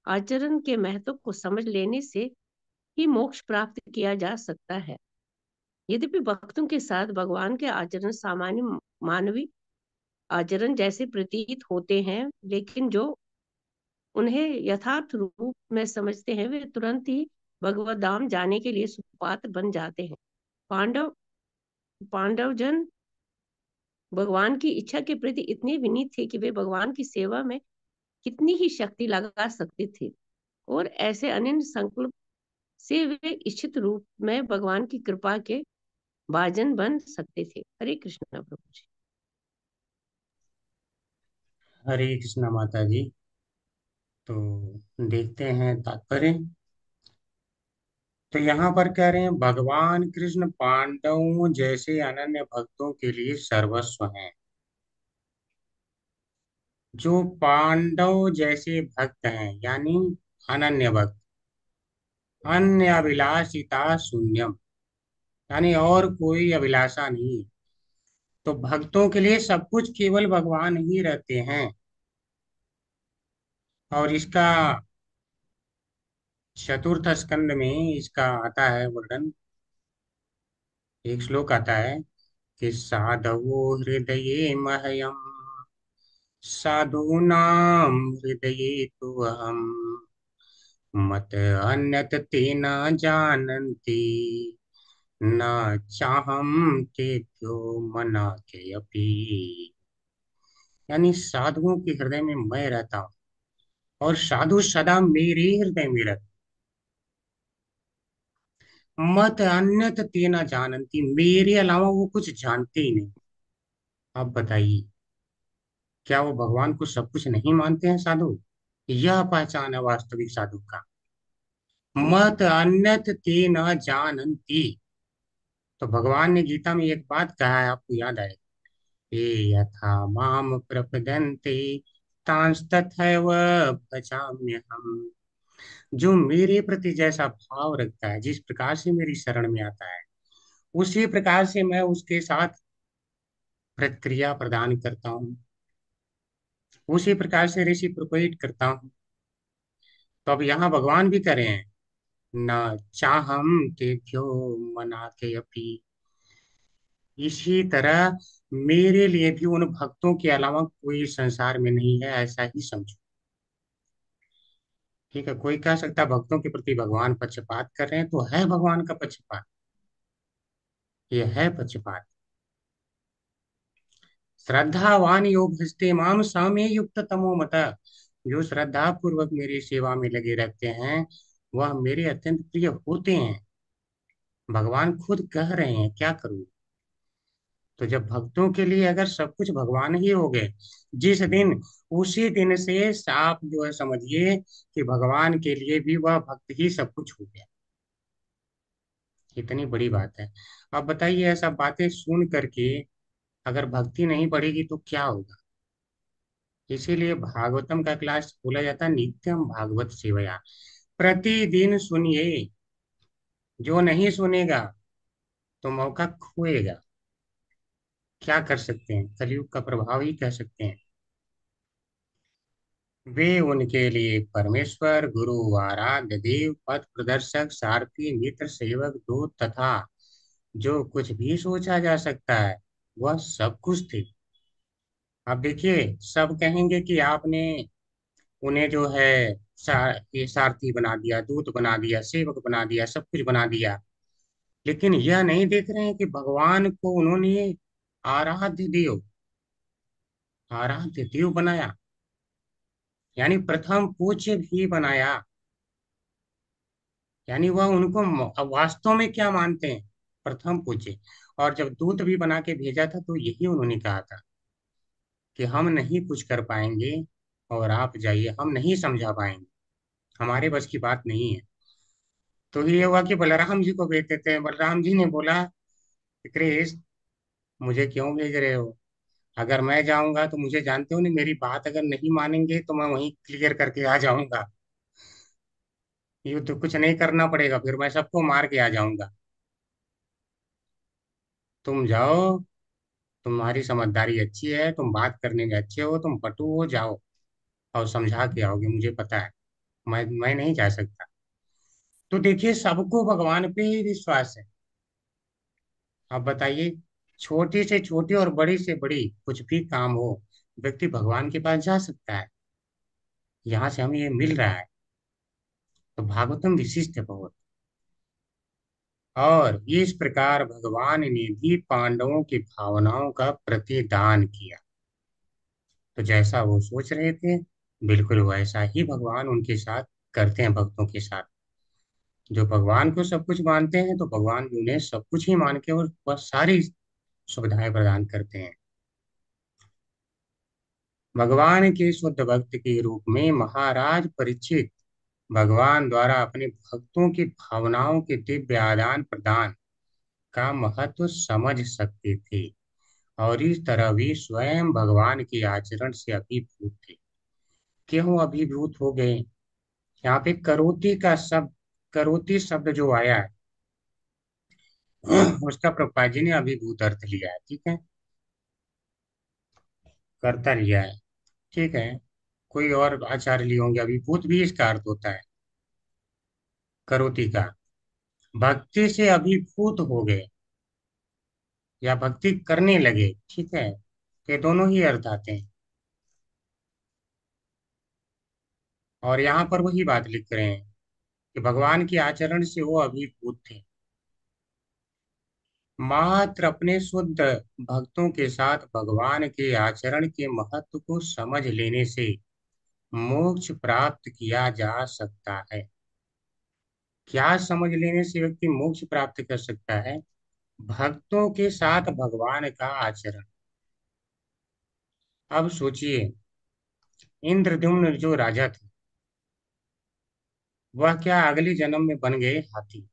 आचरण के महत्व को समझ लेने से ही मोक्ष प्राप्त किया जा सकता है। यद्यपि भक्तों के साथ भगवान के आचरण सामान्य मानवीय आचरण जैसे प्रतीत होते हैं, लेकिन जो उन्हें यथार्थ रूप में समझते हैं वे तुरंत ही भगवत धाम जाने के लिए सुपात्र बन जाते हैं। पांडव जन भगवान की इच्छा के प्रति इतने विनीत थे कि वे भगवान की सेवा में कितनी ही शक्ति लगा सकते थे और ऐसे अनन्य संकल्प से वे इच्छित रूप में भगवान की कृपा के भाजन बन सकते थे। हरे कृष्ण प्रभु जी।
हरे कृष्णा माता जी। तो देखते हैं तात्पर्य। तो यहाँ पर कह रहे हैं भगवान कृष्ण पांडवों जैसे अनन्य भक्तों के लिए सर्वस्व हैं। जो पांडव जैसे भक्त हैं यानी अनन्य भक्त, अन्य अभिलाषिता शून्यम, यानी और कोई अभिलाषा नहीं। तो भक्तों के लिए सब कुछ केवल भगवान ही रहते हैं। और इसका चतुर्थ स्कंद में इसका आता है वर्णन। एक श्लोक आता है कि साधवो हृदये मह्यम साधूनां हृदये तु अहम् मत अन्यत तेन जानन्ति न चाहम तेभ्यो मनाके। यानी साधुओं के हृदय में मैं रहता हूँ और साधु सदा मेरे हृदय में रहते। मत अन्यत तेना जानती, मेरे अलावा वो कुछ जानते ही नहीं। आप बताइए, क्या वो भगवान को सब कुछ नहीं मानते हैं साधु? यह पहचान है वास्तविक साधु का। मत अन्यत तेना जानती। तो भगवान ने गीता में एक बात कहा है, आपको याद आए, ये यथा माम प्रपद्यन्ते तांस्तथैव भजाम्यहम्। जो मेरे प्रति जैसा भाव रखता है, जिस प्रकार से मेरी शरण में आता है, उसी प्रकार से मैं उसके साथ प्रतिक्रिया प्रदान करता हूँ, उसी प्रकार से रेसिप्रोकेट करता हूँ। तो अब यहाँ भगवान भी करें हैं, न चाहम तेभ्यो मनाके अपि। इसी तरह मेरे लिए भी उन भक्तों के अलावा कोई संसार में नहीं है, ऐसा ही समझो। ठीक है, कोई कह सकता है भक्तों के प्रति भगवान पक्षपात कर रहे हैं, तो है भगवान का पक्षपात, ये है पक्षपात। श्रद्धावान योग हस्ते माम सामे युक्त तमो मत। जो श्रद्धा पूर्वक मेरी सेवा में लगे रहते हैं वह मेरे अत्यंत प्रिय होते हैं। भगवान खुद कह रहे हैं, क्या करूं। तो जब भक्तों के लिए अगर सब कुछ भगवान ही हो गए जिस दिन, उसी दिन से आप जो है समझिए कि भगवान के लिए भी वह भक्त ही सब कुछ हो गया। इतनी बड़ी बात है। अब बताइए, ऐसा बातें सुन करके अगर भक्ति नहीं बढ़ेगी तो क्या होगा। इसीलिए भागवतम का क्लास बोला जाता है नित्यम भागवत सेवया। प्रतिदिन सुनिए। जो नहीं सुनेगा तो मौका खोएगा। क्या कर सकते हैं, कलयुग का प्रभाव ही कह सकते हैं। वे उनके लिए परमेश्वर, गुरु, आराध्य देव, पथ प्रदर्शक, सारथी, मित्र, सेवक, दूत तथा जो कुछ भी सोचा जा सकता है वह सब कुछ थे। अब देखिए, सब कहेंगे कि आपने उन्हें जो है ये सारथी बना दिया, दूत बना दिया, सेवक बना दिया, सब कुछ बना दिया। लेकिन यह नहीं देख रहे हैं कि भगवान को उन्होंने आराध्य देव, आराध्य देव बनाया, यानी प्रथम पूज्य भी बनाया। यानी वह उनको अब वास्तव में क्या मानते हैं, प्रथम पूज्य। और जब दूत भी बना के भेजा था तो यही उन्होंने कहा था कि हम नहीं कुछ कर पाएंगे और आप जाइए, हम नहीं समझा पाएंगे, हमारे बस की बात नहीं है। तो ये हुआ कि बलराम जी को भेज देते हैं। बलराम जी ने बोला कि कृष्ण, मुझे क्यों भेज रहे हो। अगर मैं जाऊंगा तो मुझे जानते हो नहीं, मेरी बात अगर नहीं मानेंगे तो मैं वहीं क्लियर करके आ जाऊंगा। युद्ध कुछ नहीं करना पड़ेगा, फिर मैं सबको मार के आ जाऊंगा। तुम जाओ, तुम्हारी समझदारी अच्छी है, तुम बात करने में अच्छे हो, तुम पटु हो, जाओ और समझा के आओगे, मुझे पता है। मैं नहीं जा सकता। तो देखिए, सबको भगवान पे ही विश्वास है। अब बताइए, छोटी से छोटी और बड़ी से बड़ी कुछ भी काम हो, व्यक्ति भगवान के पास जा सकता है। यहाँ से हमें ये मिल रहा है। तो भागवतम विशिष्ट है बहुत। और इस प्रकार भगवान ने भी पांडवों की भावनाओं का प्रतिदान किया। तो जैसा वो सोच रहे थे, बिल्कुल वैसा ही भगवान उनके साथ करते हैं, भक्तों के साथ। जो भगवान को सब कुछ मानते हैं तो भगवान भी उन्हें सब कुछ ही मान के और वह सारी सुविधाएं प्रदान करते हैं। भगवान के शुद्ध भक्त के रूप में महाराज परीक्षित भगवान द्वारा अपने भक्तों की भावनाओं के दिव्य आदान प्रदान का महत्व समझ सकते थे और इस तरह भी स्वयं भगवान के आचरण से अभिभूत थे। क्यों अभिभूत हो गए। यहाँ पे करोति का शब्द, करोति शब्द जो आया है उसका प्रभुपाद जी ने अभिभूत अर्थ लिया है। ठीक है, कर्ता लिया है। ठीक है, कोई और आचार्य लिए होंगे। अभिभूत भी इसका अर्थ होता है करोति का। भक्ति से अभिभूत हो गए या भक्ति करने लगे। ठीक है, ये दोनों ही अर्थ आते हैं। और यहाँ पर वही बात लिख रहे हैं कि भगवान के आचरण से वो अभिभूत थे। मात्र अपने शुद्ध भक्तों के साथ भगवान के आचरण के महत्व को समझ लेने से मोक्ष प्राप्त किया जा सकता है। क्या समझ लेने से व्यक्ति मोक्ष प्राप्त कर सकता है। भक्तों के साथ भगवान का आचरण। अब सोचिए, इंद्रद्युम्न जो राजा थे वह क्या अगले जन्म में बन गए हाथी।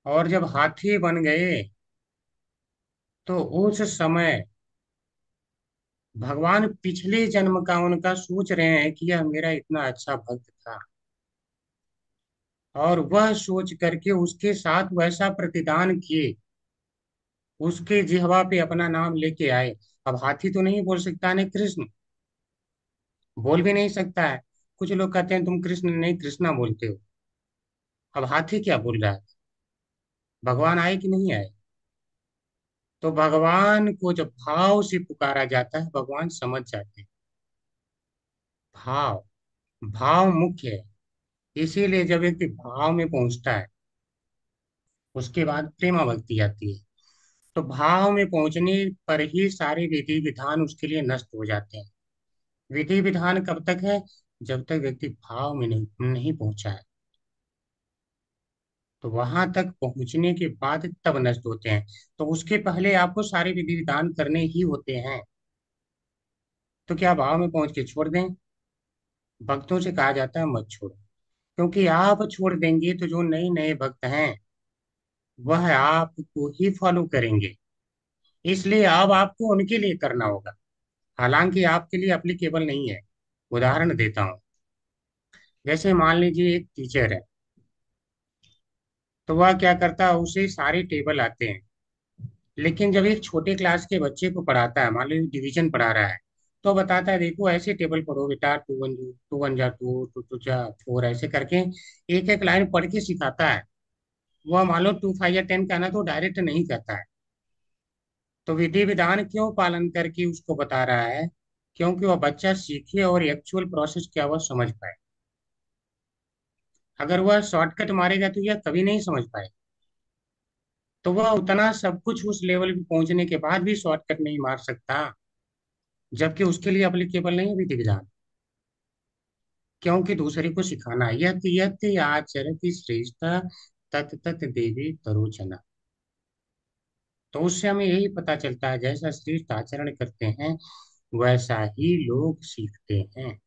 और जब हाथी बन गए तो उस समय भगवान पिछले जन्म का उनका सोच रहे हैं कि यह मेरा इतना अच्छा भक्त था, और वह सोच करके उसके साथ वैसा प्रतिदान किए, उसके जिह्वा पे अपना नाम लेके आए। अब हाथी तो नहीं बोल सकता ने कृष्ण, बोल भी नहीं सकता है। कुछ लोग कहते हैं तुम कृष्ण नहीं कृष्णा बोलते हो। अब हाथी क्या बोल रहा है। भगवान आए कि नहीं आए। तो भगवान को जब भाव से पुकारा जाता है भगवान समझ जाते हैं। भाव, भाव मुख्य है। इसीलिए जब व्यक्ति भाव में पहुंचता है उसके बाद प्रेमा भक्ति आती है। तो भाव में पहुंचने पर ही सारे विधि विधान उसके लिए नष्ट हो जाते हैं। विधि विधान कब तक है? जब तक व्यक्ति भाव में नहीं नहीं पहुंचा है। तो वहां तक पहुंचने के बाद तब नष्ट होते हैं। तो उसके पहले आपको सारे विधि विधान करने ही होते हैं। तो क्या भाव में पहुंच के छोड़ दें? भक्तों से कहा जाता है मत छोड़ो, क्योंकि आप छोड़ देंगे तो जो नए नए भक्त हैं वह आपको ही फॉलो करेंगे। इसलिए अब आपको उनके लिए करना होगा, हालांकि आपके लिए एप्लीकेबल नहीं है। उदाहरण देता हूँ। जैसे मान लीजिए एक टीचर है, तो वह क्या करता है, उसे सारे टेबल आते हैं। लेकिन जब एक छोटे क्लास के बच्चे को पढ़ाता है, मान लीजिए डिवीजन पढ़ा रहा है, तो बताता है देखो ऐसे टेबल पढ़ो बेटा, टू वन जा टू, टू टू जा फोर, ऐसे करके एक एक लाइन पढ़ के सिखाता है। वह मान लो 2 5 या 10 कहना तो डायरेक्ट नहीं कहता है। तो विधि विधान क्यों पालन करके उसको बता रहा है? क्योंकि वह बच्चा सीखे और एक्चुअल प्रोसेस क्या वह समझ पाए। अगर वह शॉर्टकट मारेगा तो यह कभी नहीं समझ पाए। तो वह उतना सब कुछ उस लेवल पे पहुंचने के बाद भी शॉर्टकट नहीं मार सकता, जबकि उसके लिए अप्लीकेबल नहीं है विधि विधान। क्योंकि दूसरे को सिखाना, यत यत आचरति श्रेष्ठ तत तत देवी तरोचना। तो उससे हमें यही पता चलता है जैसा श्रेष्ठ आचरण करते हैं वैसा ही लोग सीखते हैं।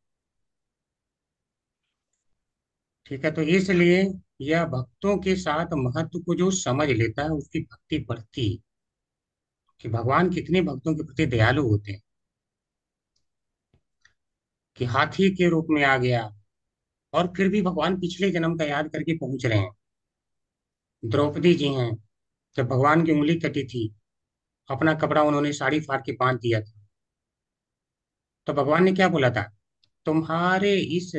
ठीक है, तो इसलिए यह भक्तों के साथ महत्व को जो समझ लेता है उसकी भक्ति बढ़ती है, कि भगवान कितने भक्तों के प्रति दयालु होते हैं। कि हाथी के रूप में आ गया और फिर भी भगवान पिछले जन्म का याद करके पहुंच रहे हैं। द्रौपदी जी हैं, जब भगवान की उंगली कटी थी, अपना कपड़ा उन्होंने साड़ी फाड़ के बांध दिया था, तो भगवान ने क्या बोला था? तुम्हारे इस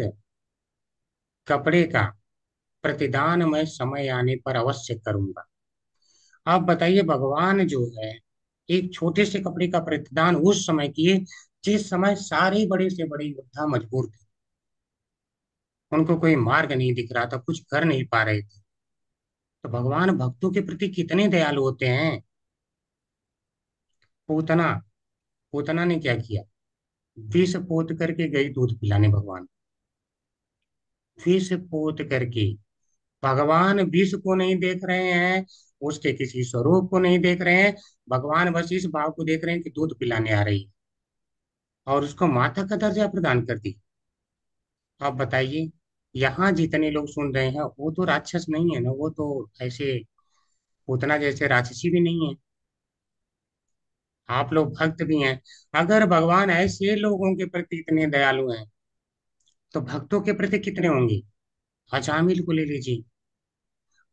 कपड़े का प्रतिदान मैं समय आने पर अवश्य करूंगा। आप बताइए, भगवान जो है एक छोटे से कपड़े का प्रतिदान उस समय किए जिस समय सारे बड़े से बड़े योद्धा मजबूर थे, उनको कोई मार्ग नहीं दिख रहा था, कुछ कर नहीं पा रहे थे। तो भगवान भक्तों के प्रति कितने दयालु होते हैं। पूतना पूतना ने क्या किया? विष पोत करके गई दूध पिलाने भगवान। विष पोत करके भगवान विष को नहीं देख रहे हैं, उसके किसी स्वरूप को नहीं देख रहे हैं। भगवान बस इस भाव को देख रहे हैं कि दूध पिलाने आ रही है, और उसको माता का दर्जा प्रदान कर दी। आप बताइए, यहाँ जितने लोग सुन रहे हैं वो तो राक्षस नहीं है ना, वो तो ऐसे पूतना जैसे राक्षसी भी नहीं है। आप लोग भक्त भी हैं। अगर भगवान ऐसे लोगों के प्रति इतने दयालु हैं तो भक्तों के प्रति कितने होंगे? अजामिल को ले लीजिए।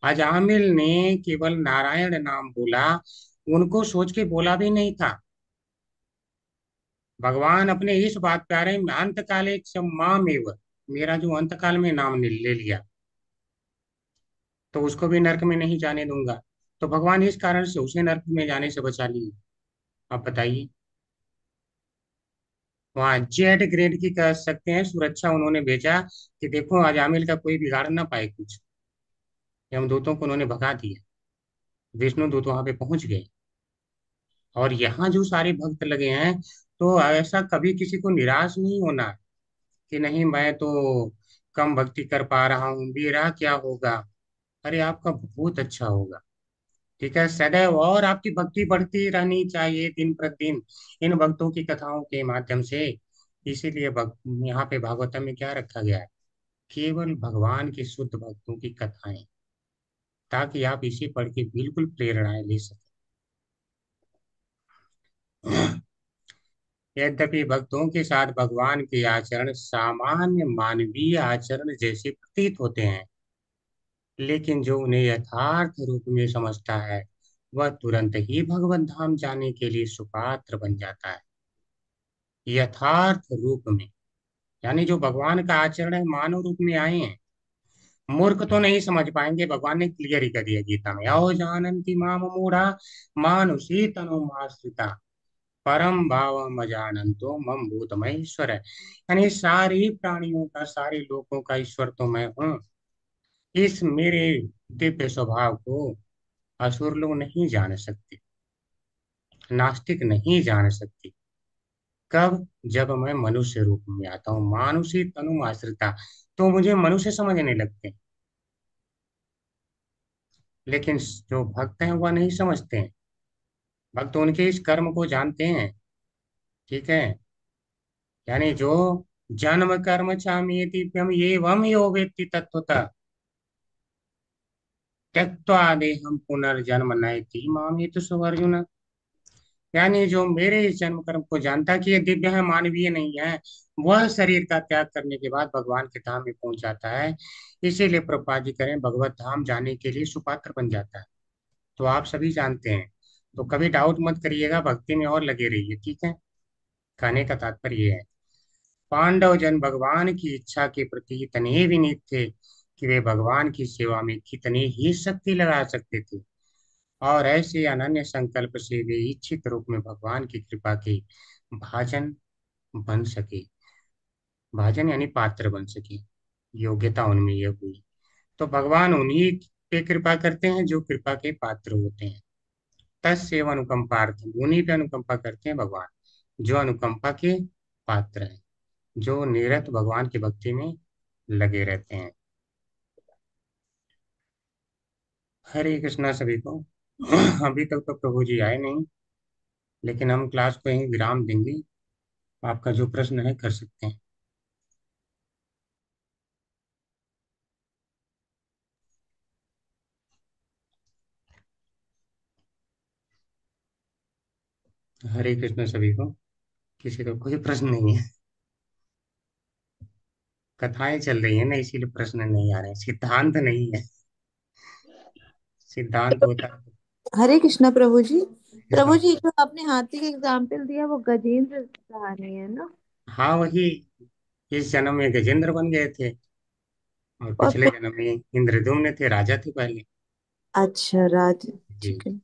अजामिल ने केवल नारायण नाम बोला, उनको सोच के बोला भी नहीं था। भगवान अपने इस बात पे आ रहे हैं, अंत काले माम एव, मेरा जो अंत काल में नाम ले लिया तो उसको भी नरक में नहीं जाने दूंगा। तो भगवान इस कारण से उसे नरक में जाने से बचा लिए। आप बताइए, वहाँ जेड ग्रेड की कह सकते हैं सुरक्षा उन्होंने भेजा कि देखो अजामिल का कोई बिगाड़ ना पाए कुछ। यमदूतों को उन्होंने भगा दिया, विष्णु दूत वहां पे पहुंच गए। और यहाँ जो सारे भक्त लगे हैं, तो ऐसा कभी किसी को निराश नहीं होना कि नहीं मैं तो कम भक्ति कर पा रहा हूँ, मेरा क्या होगा। अरे आपका बहुत अच्छा होगा। ठीक है, सदैव और आपकी भक्ति बढ़ती रहनी चाहिए दिन प्रतिदिन इन भक्तों की कथाओं के माध्यम से। इसीलिए यहाँ पे भागवतम में क्या रखा गया है? केवल भगवान के शुद्ध भक्तों की कथाएं, ताकि आप इसे पढ़ के बिल्कुल प्रेरणाएं ले सकें। यद्यपि भक्तों के साथ भगवान के आचरण सामान्य मानवीय आचरण जैसे प्रतीत होते हैं, लेकिन जो उन्हें यथार्थ रूप में समझता है वह तुरंत ही भगवत धाम जाने के लिए सुपात्र बन जाता है। यथार्थ रूप में यानी जो भगवान का आचरण है, मानव रूप में आए हैं। मूर्ख तो नहीं समझ पाएंगे, भगवान ने क्लियर ही कर दिया गीता में, आओ जानन्ति माम मूढ़ा मानुषी तनुमाश्रिता परम भाव अजानंतो मम भूत महेश्वर है। यानी सारी प्राणियों का, सारे लोगों का ईश्वर तो मैं हूँ। इस मेरे दिव्य स्वभाव को असुर लोग नहीं जान सकते, नास्तिक नहीं जान सकते, कब? जब मैं मनुष्य रूप में आता हूँ, मानुषी तनु आश्रिता, तो मुझे मनुष्य समझने लगते हैं। लेकिन जो भक्त हैं वह नहीं समझते हैं। भक्त उनके इस कर्म को जानते हैं। ठीक है, यानी जो जन्म कर्म चामेति ये वम यो वेत्ति तत्वतः त्यक्त्वा देहम पुनर्जन्म नयति मामेतु अर्जुन। यानी जो मेरे इस जन्म कर्म को जानता कि ये दिव्य है, मानवीय नहीं है, वह शरीर का त्याग करने के बाद भगवान के धाम में पहुंच जाता है। इसीलिए प्रभुपाद जी करें, भगवत धाम जाने के लिए सुपात्र बन जाता है। तो आप सभी जानते हैं, तो कभी डाउट मत करिएगा, भक्ति में और लगे रहिए। ठीक है, कहने का तात्पर्य ये है, पांडव जन भगवान की इच्छा के प्रति इतने विनीत थे कि वे भगवान की सेवा में कितनी ही शक्ति लगा सकते थे, और ऐसे अनन्य संकल्प से वे इच्छित रूप में भगवान की कृपा के भाजन बन सके। भाजन यानी पात्र बन सके, योग्यता उनमें यह हुई। तो भगवान उन्हीं पे कृपा करते हैं जो कृपा के पात्र होते हैं। तस्सेव अनुकंपार्थम, उन्हीं पे अनुकंपा करते हैं भगवान जो अनुकंपा के पात्र हैं, जो निरत भगवान की भक्ति में लगे रहते हैं। हरे कृष्णा सभी को। अभी तक तो प्रभु जी आए नहीं, लेकिन हम क्लास को यहीं विराम देंगे। आपका जो प्रश्न है कर सकते हैं। हरे कृष्ण सभी को। किसी को कोई प्रश्न नहीं है? कथाएं चल रही है ना, इसीलिए प्रश्न नहीं आ रहे हैं, सिद्धांत नहीं है। सिद्धांत होता है।
हरे कृष्णा प्रभु जी।
कृष्ण।
प्रभु जी, जो आपने हाथी का एग्जाम्पल दिया वो गजेंद्र कहानी है ना?
हाँ वही, इस जन्म में गजेंद्र बन गए थे, और
और
पिछले जन्म में इंद्रद्युम्न थे, राजा थे पहले।
अच्छा राज,
जी।
ठीक है।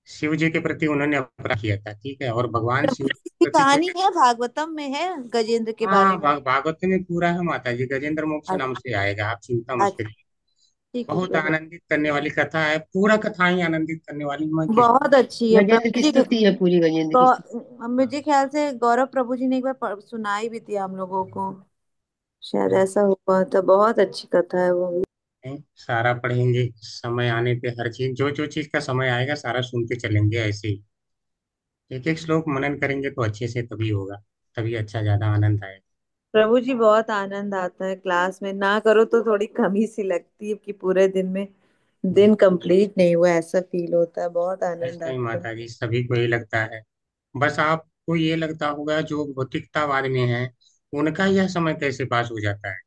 शिव जी के प्रति उन्होंने अपराध किया था, ठीक है, और भगवान
प्रभु
शिव
जी,
जी के
इसकी
प्रति
कहानी
कोई।
है भागवतम में है गजेंद्र के बारे
हाँ
में?
भागवत में पूरा है माता जी, गजेंद्र मोक्ष नाम से आएगा, आप चिंता मत
अच्छा,
करिए।
ठीक है
बहुत
प्रभु।
आनंदित करने वाली कथा है, पूरा कथा ही आनंदित करने वाली। मैं किस
बहुत अच्छी है
गजेंद्र
प्रभु
की
जी।
स्तुति है, पूरी गजेंद्र की स्तुति।
मुझे ख्याल से गौरव प्रभु जी ने एक बार सुनाई भी थी हम लोगों को, शायद ऐसा हुआ था। बहुत अच्छी कथा है वो भी।
में सारा पढ़ेंगे, समय आने पे हर चीज, जो जो चीज का समय आएगा सारा सुनते चलेंगे ऐसे ही। एक एक श्लोक मनन करेंगे तो अच्छे से तभी होगा, तभी अच्छा, ज्यादा आनंद आएगा।
प्रभु जी बहुत आनंद आता है क्लास में, ना करो तो थोड़ी कमी सी लगती है कि पूरे दिन में दिन कंप्लीट नहीं हुआ, ऐसा फील होता है। बहुत आनंद
ऐसा ही
आता है।
माता जी, सभी को ही लगता है। बस आपको ये लगता होगा जो भौतिकतावाद में है, उनका यह समय कैसे पास हो जाता है।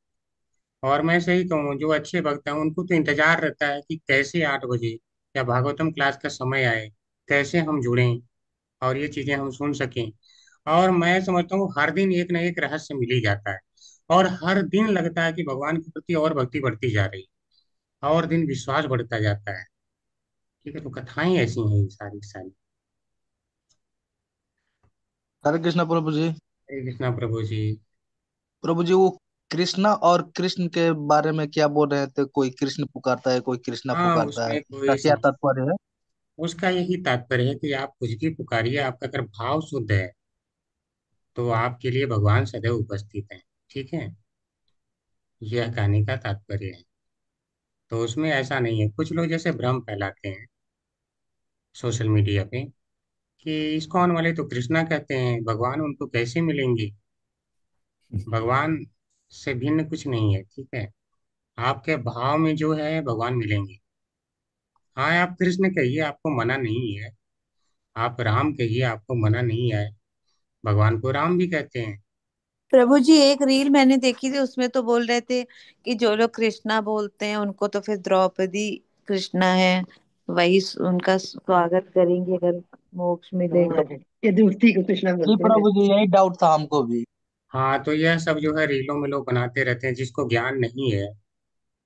और मैं सही कहूँ, जो अच्छे भक्त हैं उनको तो इंतजार रहता है कि कैसे 8 बजे या भागवतम क्लास का समय आए, कैसे हम जुड़ें और ये चीजें हम सुन सकें। और मैं समझता हूँ हर दिन एक न एक रहस्य मिल ही जाता है, और हर दिन लगता है कि भगवान के प्रति और भक्ति बढ़ती जा रही है, और दिन विश्वास बढ़ता जाता है। ठीक है, तो कथाएं ऐसी हैं ये सारी की सारी।
हरे कृष्णा प्रभु जी।
हरे कृष्णा प्रभु जी।
प्रभु जी, वो कृष्णा और कृष्ण के बारे में क्या बोल रहे थे? कोई कृष्ण पुकारता है, कोई कृष्णा
हाँ
पुकारता है,
उसमें
इसका
कोई
क्या तात्पर्य है?
उसका यही तात्पर्य है कि आप कुछ भी पुकारिए, आपका अगर भाव शुद्ध है तो आपके लिए भगवान सदैव उपस्थित हैं। ठीक है, यह कहने का तात्पर्य है। तो उसमें ऐसा नहीं है, कुछ लोग जैसे भ्रम फैलाते हैं सोशल मीडिया पे कि इस्कॉन वाले तो कृष्णा कहते हैं, भगवान उनको कैसे मिलेंगे। भगवान से भिन्न कुछ नहीं है। ठीक है, आपके भाव में जो है भगवान मिलेंगे। हाँ आप कृष्ण कहिए, आपको मना नहीं है, आप राम कहिए, आपको मना नहीं है, भगवान को राम भी कहते हैं।
प्रभु जी, एक रील मैंने देखी थी, उसमें तो बोल रहे थे कि जो लोग कृष्णा बोलते हैं उनको तो फिर द्रौपदी कृष्णा है, वही उनका स्वागत करेंगे अगर मोक्ष मिलेगा।
हाँ, ये दूसरी को कृष्णा
जी
बोलते हैं।
प्रभु जी, यही डाउट था हमको भी।
हाँ तो यह सब जो है रीलों में लोग बनाते रहते हैं, जिसको ज्ञान नहीं है,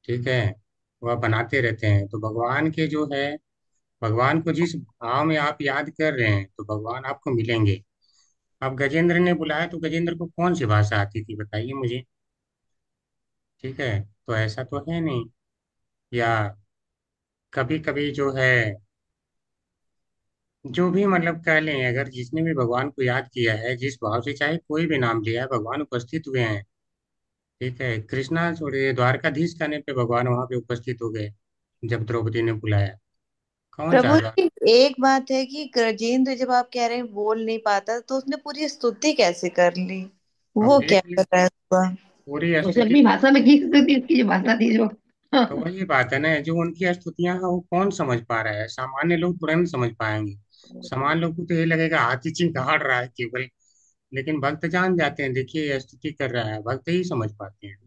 ठीक है, वह बनाते रहते हैं। तो भगवान के जो है, भगवान को जिस भाव में आप याद कर रहे हैं तो भगवान आपको मिलेंगे। अब गजेंद्र ने बुलाया तो गजेंद्र को कौन सी भाषा आती थी बताइए मुझे। ठीक है, तो ऐसा तो है नहीं। या कभी कभी जो है जो भी मतलब कह लें, अगर जिसने भी भगवान को याद किया है, जिस भाव से चाहे कोई भी नाम लिया है, भगवान उपस्थित हुए हैं। ठीक है, कृष्णा छोड़िए, द्वारकाधीश कहने पे भगवान वहां पे उपस्थित हो गए जब द्रौपदी ने बुलाया। कौन
प्रभु
चाहता।
जी, एक बात है कि गजेंद्र जब आप कह रहे हैं बोल नहीं पाता, तो उसने पूरी स्तुति कैसे कर ली?
अब
वो क्या
देख
कर
ली
रहा है उसका?
पूरी
उसे
स्तुति।
अपनी भाषा में की सकती इसकी जो भाषा थी जो
तो वही बात है ना, जो उनकी स्तुतियां हैं वो कौन समझ पा रहा है? सामान्य लोग तुरंत समझ पाएंगे। सामान्य लोग को तो ये लगेगा हाथी चिंकाड़ रहा है केवल। लेकिन भक्त जान जाते हैं, देखिए ये स्तुति कर रहा है, भक्त ही समझ पाते हैं।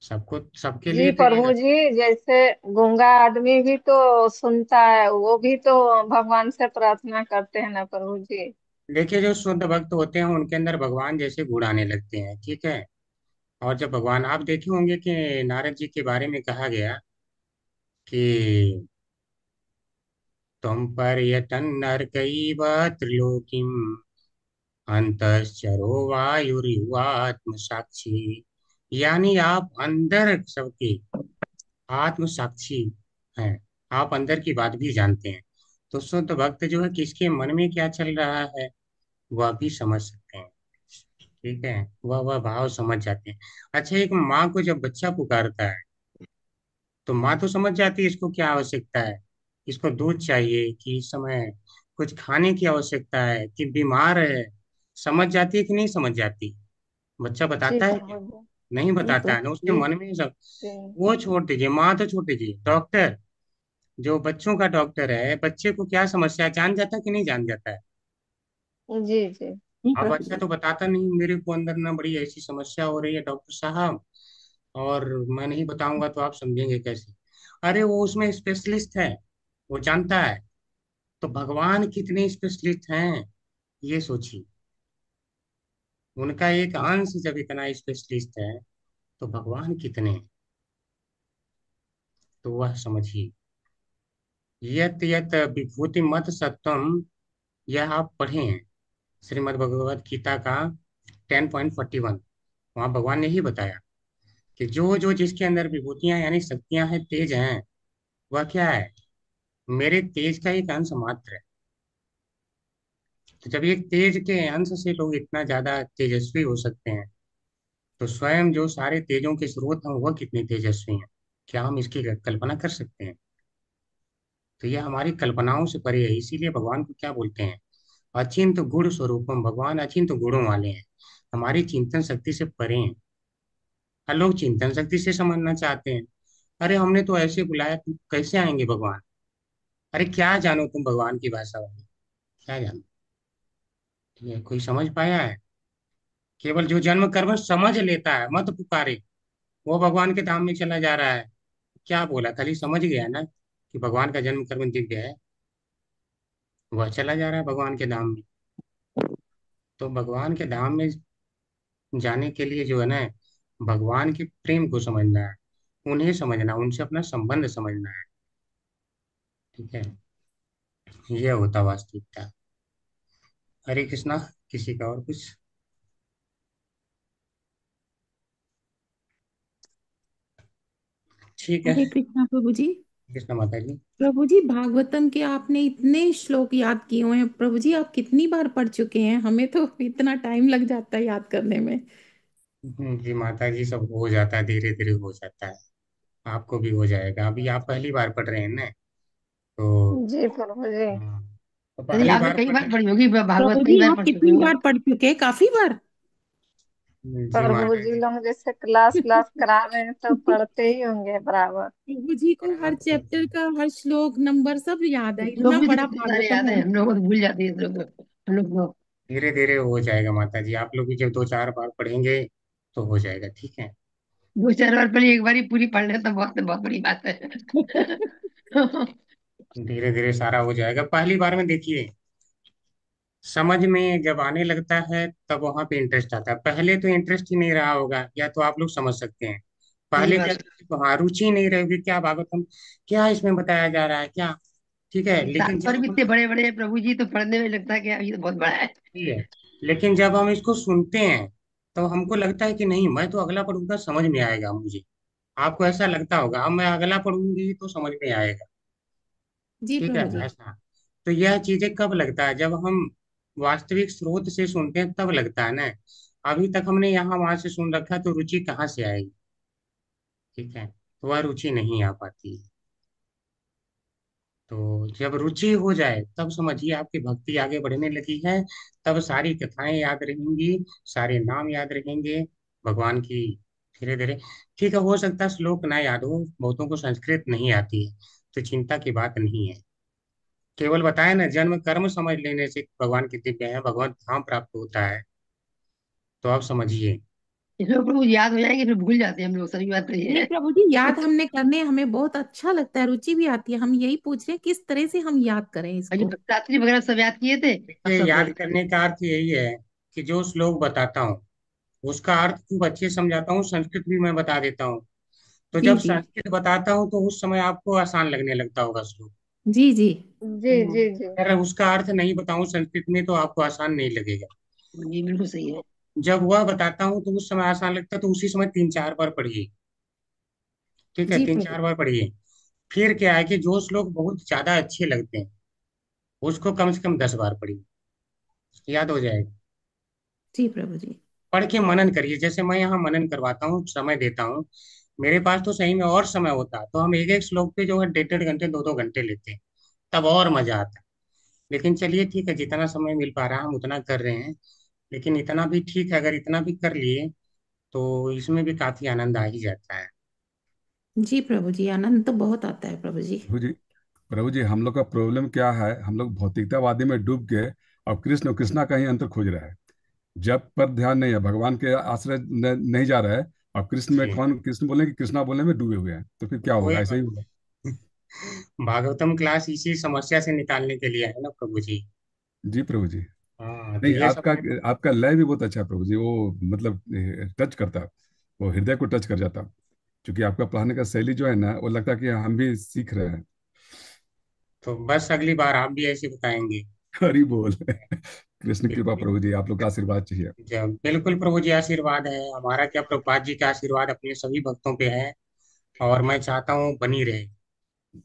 सबको सबके
जी
लिए तो
प्रभु
ये।
जी, जैसे गूंगा आदमी भी तो सुनता है, वो भी तो भगवान से प्रार्थना करते हैं ना प्रभु जी।
देखिए जो शुद्ध भक्त होते हैं उनके अंदर भगवान जैसे गुण आने लगते हैं। ठीक है। और जब भगवान, आप देखे होंगे कि नारद जी के बारे में कहा गया कि तुम पर यतन नरकैव त्रिलोकीम अंतश्चरो वायुरिवात्म साक्षी। यानी आप अंदर सबके आत्म साक्षी हैं। आप अंदर की बात भी जानते हैं। तो शुद्ध भक्त जो है किसके मन में क्या चल रहा है वह भी समझ सकते हैं। ठीक है, वह भाव समझ जाते हैं। अच्छा, एक माँ को जब बच्चा पुकारता है तो माँ तो समझ जाती है इसको क्या आवश्यकता है। इसको दूध चाहिए कि इस समय कुछ खाने की आवश्यकता है कि बीमार है। समझ जाती है कि नहीं समझ जाती? बच्चा
जी
बताता है क्या?
प्रभु जी।
नहीं
जी
बताता है ना, उसके
प्रभु
मन में सब।
जी
वो छोड़ दीजिए, माँ तो छोड़ दीजिए, डॉक्टर जो बच्चों का डॉक्टर है, बच्चे को क्या समस्या है जान जाता है कि नहीं जान जाता है?
जी जी।
जी
अब
प्रभु
बच्चा तो बताता नहीं, मेरे को अंदर ना बड़ी ऐसी समस्या हो रही है डॉक्टर साहब, और मैं नहीं बताऊंगा तो आप समझेंगे कैसे। अरे वो उसमें स्पेशलिस्ट है, वो जानता है। तो भगवान कितने स्पेशलिस्ट हैं ये सोचिए। उनका एक अंश जब इतना स्पेशलिस्ट है तो भगवान कितने हैं? तो वह समझिए। यत यत विभूति मत सत्वम, यह आप पढ़े हैं श्रीमद् भगवत गीता का 10.41। वहाँ भगवान ने ही बताया कि जो जो जिसके अंदर विभूतियां यानी शक्तियां हैं, तेज हैं, वह क्या है? मेरे तेज का एक अंश मात्र है। तो जब एक तेज के अंश से लोग इतना ज्यादा तेजस्वी हो सकते हैं, तो स्वयं जो सारे तेजों के स्रोत हैं वह कितने तेजस्वी हैं? क्या हम इसकी कल्पना कर सकते हैं? तो यह हमारी कल्पनाओं से परे है। इसीलिए भगवान को क्या बोलते हैं? अचिंत गुण स्वरूपम। भगवान अचिंत गुणों वाले हैं, हमारी चिंतन शक्ति से परे हैं। और लोग चिंतन शक्ति से समझना चाहते हैं। अरे हमने तो ऐसे बुलाया, तुम कैसे आएंगे भगवान? अरे क्या जानो तुम भगवान की भाषा वाली, क्या जानो? ठीक है, कोई समझ पाया है? केवल जो जन्म कर्म समझ लेता है मत पुकारे, वो भगवान के धाम में चला जा रहा है। क्या बोला, खाली समझ गया ना कि भगवान का जन्म कर्म दिख गया है, वह चला जा रहा है भगवान के धाम में। तो भगवान के धाम में जाने के लिए जो है ना, भगवान के प्रेम को समझना है, उन्हें समझना, उनसे अपना संबंध समझना है। ठीक है, यह होता वास्तविकता। हरे कृष्णा। किसी का और कुछ? ठीक है।
हरे कृष्णा प्रभु जी।
कृष्णा माता जी।
प्रभु जी, भागवतम के आपने इतने श्लोक याद किए हुए हैं प्रभु जी, आप कितनी बार पढ़ चुके हैं? हमें तो इतना टाइम लग जाता है याद करने में।
जी माता जी, सब हो जाता है, धीरे धीरे हो जाता है। आपको भी हो जाएगा। अभी आप पहली बार पढ़ रहे हैं ना, तो
जी प्रभु जी।
हाँ, तो
यदि
पहली
आपने
बार
कई
पढ़।
बार पढ़ी होगी, भागवत
प्रभु
कई
जी,
बार
आप
पढ़ चुकी
कितनी
हूँ।
बार पढ़ चुके हैं? काफी बार?
जी
प्रभु
माता
जी
जी।
लोग जैसे क्लास क्लास करा रहे हैं तो पढ़ते ही होंगे बराबर।
प्रभु जी को हर
बराबर
चैप्टर का हर श्लोक नंबर सब याद है,
हम लोग
इतना
भी तो
बड़ा
कितने सारे
भागवतम
याद है,
है।
हम लोग को तो भूल जाती है हम लोग को।
धीरे धीरे हो जाएगा माता जी। आप लोग भी जब 2-4 बार पढ़ेंगे तो हो जाएगा। ठीक है।
दो चार बार पढ़ी, एक बार ही पूरी पढ़ ले तो बहुत बहुत बड़ी बात है।
धीरे धीरे सारा हो जाएगा। पहली बार में देखिए, समझ में जब आने लगता है तब वहां पे इंटरेस्ट आता है। पहले तो इंटरेस्ट ही नहीं रहा होगा, या तो आप लोग समझ सकते हैं।
सही
पहले क्या,
बात।
किसी को हाँ रुचि नहीं रहेगी, क्या भागवतम, क्या इसमें बताया जा रहा है क्या। ठीक है, लेकिन जब
तात्पर्य भी
हम,
इतने बड़े बड़े हैं प्रभु जी, तो पढ़ने में लगता है कि यार ये तो बहुत बड़ा है।
ठीक है, लेकिन जब हम इसको सुनते हैं तो हमको लगता है कि नहीं, मैं तो अगला पढ़ूंगा समझ में आएगा मुझे। आपको ऐसा लगता होगा, अब मैं अगला पढ़ूंगी तो समझ में आएगा।
जी
ठीक है,
प्रभु जी।
ऐसा। तो यह चीजें कब लगता है, जब हम वास्तविक स्रोत से सुनते हैं तब लगता है ना। अभी तक हमने यहाँ वहां से सुन रखा तो रुचि कहाँ से आएगी। ठीक है, तो वह रुचि नहीं आ पाती। तो जब रुचि हो जाए तब समझिए आपकी भक्ति आगे बढ़ने लगी है। तब सारी कथाएं याद रहेंगी, सारे नाम याद रहेंगे भगवान की। धीरे धीरे ठीक है, हो सकता है श्लोक ना याद हो, बहुतों को संस्कृत नहीं आती है, तो चिंता की बात नहीं है। केवल बताया ना, जन्म कर्म समझ लेने से भगवान की दिव्य है, भगवत धाम प्राप्त होता है। तो आप समझिए।
इसमें प्रभु याद हो जाएंगे फिर भूल जाते हैं हम लोग, सही बात तो ये
नहीं
है।
प्रभु जी, याद हमने करने हमें बहुत अच्छा लगता है, रुचि भी आती है। हम यही पूछ रहे हैं किस तरह से हम याद करें
और जो
इसको।
भक्तात्री वगैरह सब याद किए थे, अब
ये
सब
याद
बोल।
करने का अर्थ यही है कि जो श्लोक बताता हूँ उसका अर्थ खूब अच्छे से समझाता हूँ, संस्कृत भी मैं बता देता हूँ। तो
जी
जब
जी।
संस्कृत बताता हूँ तो उस समय आपको आसान लगने लगता होगा श्लोक।
जी जी।
जी जी जी।
अगर उसका अर्थ नहीं बताऊं संस्कृत में तो आपको आसान नहीं लगेगा।
ये बिल्कुल सही है।
जब वह बताता हूँ तो उस समय आसान लगता है, तो उसी समय 3-4 बार पढ़िए। ठीक है,
जी
तीन
प्रभु।
चार बार पढ़िए। फिर क्या है कि जो श्लोक बहुत ज्यादा अच्छे लगते हैं उसको कम से कम 10 बार पढ़िए, याद हो जाएगा।
जी प्रभु जी।
पढ़ के मनन करिए, जैसे मैं यहाँ मनन करवाता हूँ, समय देता हूँ। मेरे पास तो सही में और समय होता तो हम एक एक श्लोक पे जो है 1.5-1.5 घंटे 2-2 घंटे लेते हैं, तब और मजा आता। लेकिन चलिए ठीक है, जितना समय मिल पा रहा है हम उतना कर रहे हैं। लेकिन इतना भी ठीक है, अगर इतना भी कर लिए तो इसमें भी काफी आनंद आ ही जाता है।
जी प्रभु जी, आनंद तो बहुत आता है प्रभु जी।
प्रभु जी, प्रभु जी, हम लोग का प्रॉब्लम क्या है, हम लोग भौतिकतावादी में डूब गए और कृष्ण कृष्णा का ही अंतर खोज रहा है। जब पर ध्यान नहीं है, भगवान के आश्रय नहीं जा रहा है। और कृष्ण में
जी,
कौन कृष्ण बोलने की कृष्णा बोलने में डूबे हुए हैं, तो फिर क्या होगा,
वही
ऐसा ही
बात
होगा।
है। भागवतम क्लास इसी समस्या से निकालने के लिए है ना प्रभु जी।
जी प्रभु जी।
हाँ, तो
नहीं,
ये सब
आपका आपका लय भी बहुत अच्छा है प्रभु जी, वो मतलब टच करता है, वो हृदय को टच कर जाता है। क्योंकि आपका पढ़ाने का शैली जो है ना, वो लगता है कि हम भी सीख रहे हैं।
तो बस अगली बार आप भी ऐसे बताएंगे।
हरी बोल। कृष्ण कृपा
बिल्कुल।
प्रभु जी, आप लोग का आशीर्वाद चाहिए।
जब बिल्कुल प्रभु जी, आशीर्वाद है हमारा, क्या प्रभुपाद जी का आशीर्वाद अपने सभी भक्तों पे है। और मैं चाहता हूँ बनी रहे,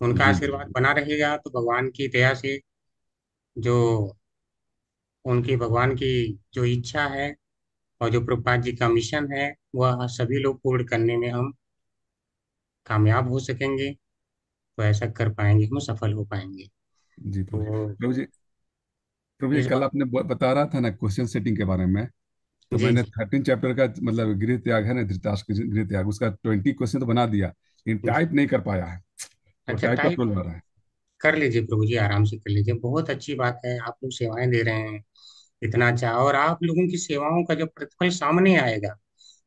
उनका
जी जी।
आशीर्वाद बना रहेगा तो भगवान की दया से जो उनकी भगवान की जो इच्छा है और जो प्रभुपाद जी का मिशन है वह सभी लोग पूर्ण करने में हम कामयाब हो सकेंगे। तो ऐसा कर पाएंगे, हम सफल हो पाएंगे।
जी प्रभु जी।
तो
प्रभु जी, प्रभु जी,
इस
कल
बात।
आपने बता रहा था ना क्वेश्चन सेटिंग के बारे में। तो
जी
मैंने
जी
13 चैप्टर का मतलब गृह त्याग है ना, धृतराष्ट्र का गृह त्याग, उसका 20 क्वेश्चन तो बना दिया, लेकिन
जी।
टाइप नहीं कर पाया है। तो
अच्छा,
टाइप का
टाइप
प्रॉब्लम आ रहा है।
कर लीजिए प्रभु जी, आराम से कर लीजिए, बहुत अच्छी बात है, आप लोग सेवाएं दे रहे हैं इतना अच्छा। और आप लोगों की सेवाओं का जब प्रतिफल सामने आएगा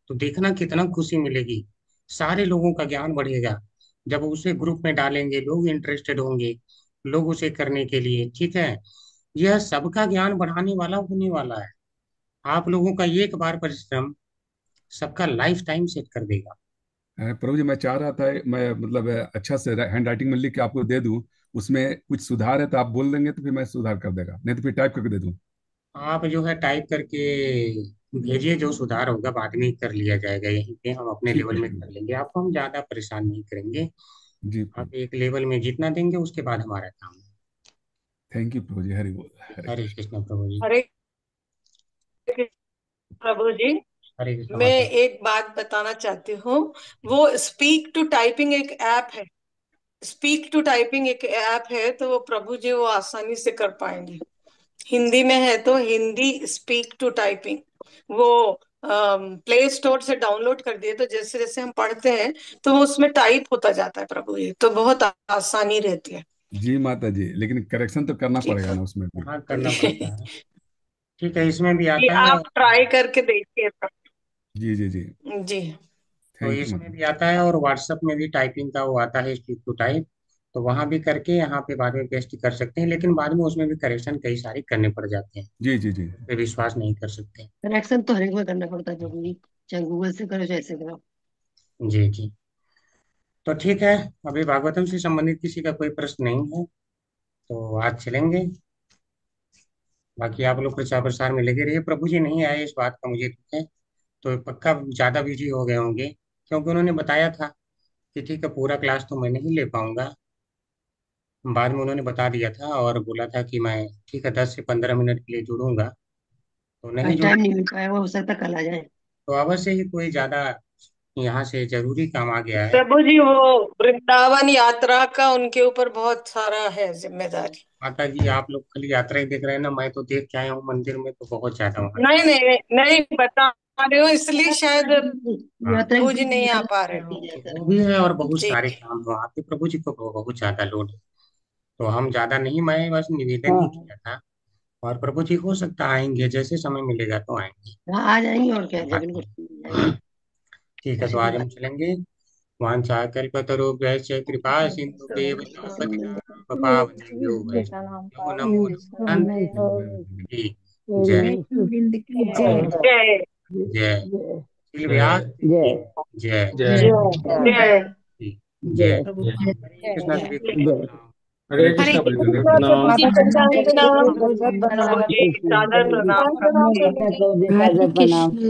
तो देखना कितना खुशी मिलेगी। सारे लोगों का ज्ञान बढ़ेगा। जब उसे ग्रुप में डालेंगे लोग इंटरेस्टेड होंगे, लोग उसे करने के लिए, ठीक है। यह सबका ज्ञान बढ़ाने वाला होने वाला है। आप लोगों का एक बार परिश्रम सबका लाइफ टाइम सेट कर देगा।
प्रभु जी, मैं चाह रहा था, मैं मतलब अच्छा से हैंड राइटिंग में लिख के आपको दे दूं। उसमें कुछ सुधार है तो आप बोल देंगे, तो फिर मैं सुधार कर देगा, नहीं तो फिर टाइप करके दे दूं।
आप जो है टाइप करके भेजिए, जो सुधार होगा बाद में कर लिया जाएगा, यहीं पे हम अपने
ठीक
लेवल
है
में
प्रभु
कर लेंगे, आपको हम ज्यादा परेशान नहीं करेंगे।
जी। प्रभु,
आप एक लेवल में जितना देंगे उसके बाद हमारा काम
थैंक यू प्रभु जी, हरि बोल,
है।
हरे
हरे
कृष्ण।
कृष्ण प्रभु जी।
हरे कृष्ण प्रभु जी।
हरे कृष्ण
मैं
माता जी।
एक बात बताना चाहती हूँ। वो स्पीक टू टाइपिंग एक ऐप है। स्पीक टू टाइपिंग एक ऐप है, तो वो प्रभु जी वो आसानी से कर पाएंगे। हिंदी में है तो हिंदी स्पीक टू टाइपिंग, वो प्ले स्टोर से डाउनलोड कर दिए, तो जैसे जैसे हम पढ़ते हैं तो वो उसमें टाइप होता जाता है प्रभु जी, तो बहुत आसानी रहती है।
जी माता जी, लेकिन करेक्शन तो करना
ठीक
पड़ेगा ना उसमें भी।
हाँ, करना पड़ता है। ठीक है, इसमें भी
ये
आता है।
आप ट्राई करके देखिए
जी जी जी।
जी।
तो
थैंक यू
इसमें
माता।
भी आता है और व्हाट्सएप में भी टाइपिंग का वो आता है, स्पीक टू टाइप। तो वहां भी करके यहाँ पे बाद में पेस्ट कर सकते हैं, लेकिन बाद में उसमें भी करेक्शन कई सारे करने पड़ जाते हैं,
जी जी जी।
पे विश्वास नहीं कर सकते।
करेक्शन तो हर एक में करना पड़ता है प्रभु जी, चाहे गूगल से करो चाहे ऐसे करो।
जी जी। तो ठीक है, अभी भागवतम से संबंधित किसी का कोई प्रश्न नहीं है तो आज चलेंगे। बाकी आप लोग प्रचार प्रसार में लगे रहिए। प्रभु जी नहीं आए, इस बात का मुझे दुख है। तो पक्का ज्यादा बिजी हो गए होंगे, क्योंकि उन्होंने बताया था कि ठीक है पूरा क्लास तो मैं नहीं ले पाऊंगा, बाद में उन्होंने बता दिया था और बोला था कि मैं ठीक है 10 से 15 मिनट के लिए जुड़ूंगा, तो नहीं
आज
जुड़ा।
टाइम नहीं मिल पाया, वो हो सकता कल आ जाए।
तो अवश्य ही कोई ज्यादा यहाँ से जरूरी काम आ गया है।
प्रभु जी वो वृंदावन यात्रा का उनके ऊपर बहुत सारा है जिम्मेदारी।
माता जी आप लोग खाली यात्रा ही देख रहे हैं ना, मैं तो देख के आया हूँ मंदिर में, तो बहुत ज्यादा वहाँ।
नहीं नहीं नहीं बता रहे हो, इसलिए शायद
हाँ,
प्रभु जी नहीं आ पा रहे हो।
वो भी है और बहुत
जी
सारे काम है वहाँ पे, प्रभु जी को बहुत ज्यादा लोड है। तो हम ज्यादा नहीं, मैं बस निवेदन ही किया था। और प्रभु जी हो सकता आएंगे, जैसे समय मिलेगा तो आएंगे।
हाँ आ जाएंगे, और क्या जब इनको
ठीक है, तो आज हम चलेंगे। वाञ्छाकल्पतरुभ्यश्च कृपा सिन्धुभ्येव पतितानां पावनेभ्यो वैष्णवेभ्यो नमो नमः। जय
गोविंद की जय।
जय
जय श्री व्यास जी की जय
जय
जय
जय।
प्रभु
हरे कृष्णा सभी को
जय।
प्रणाम।
हरे
हरे
कृष्णा
कृष्ण
भैया प्रणाम।
प्रभु जी सादर प्रणाम।
हरे कृष्ण।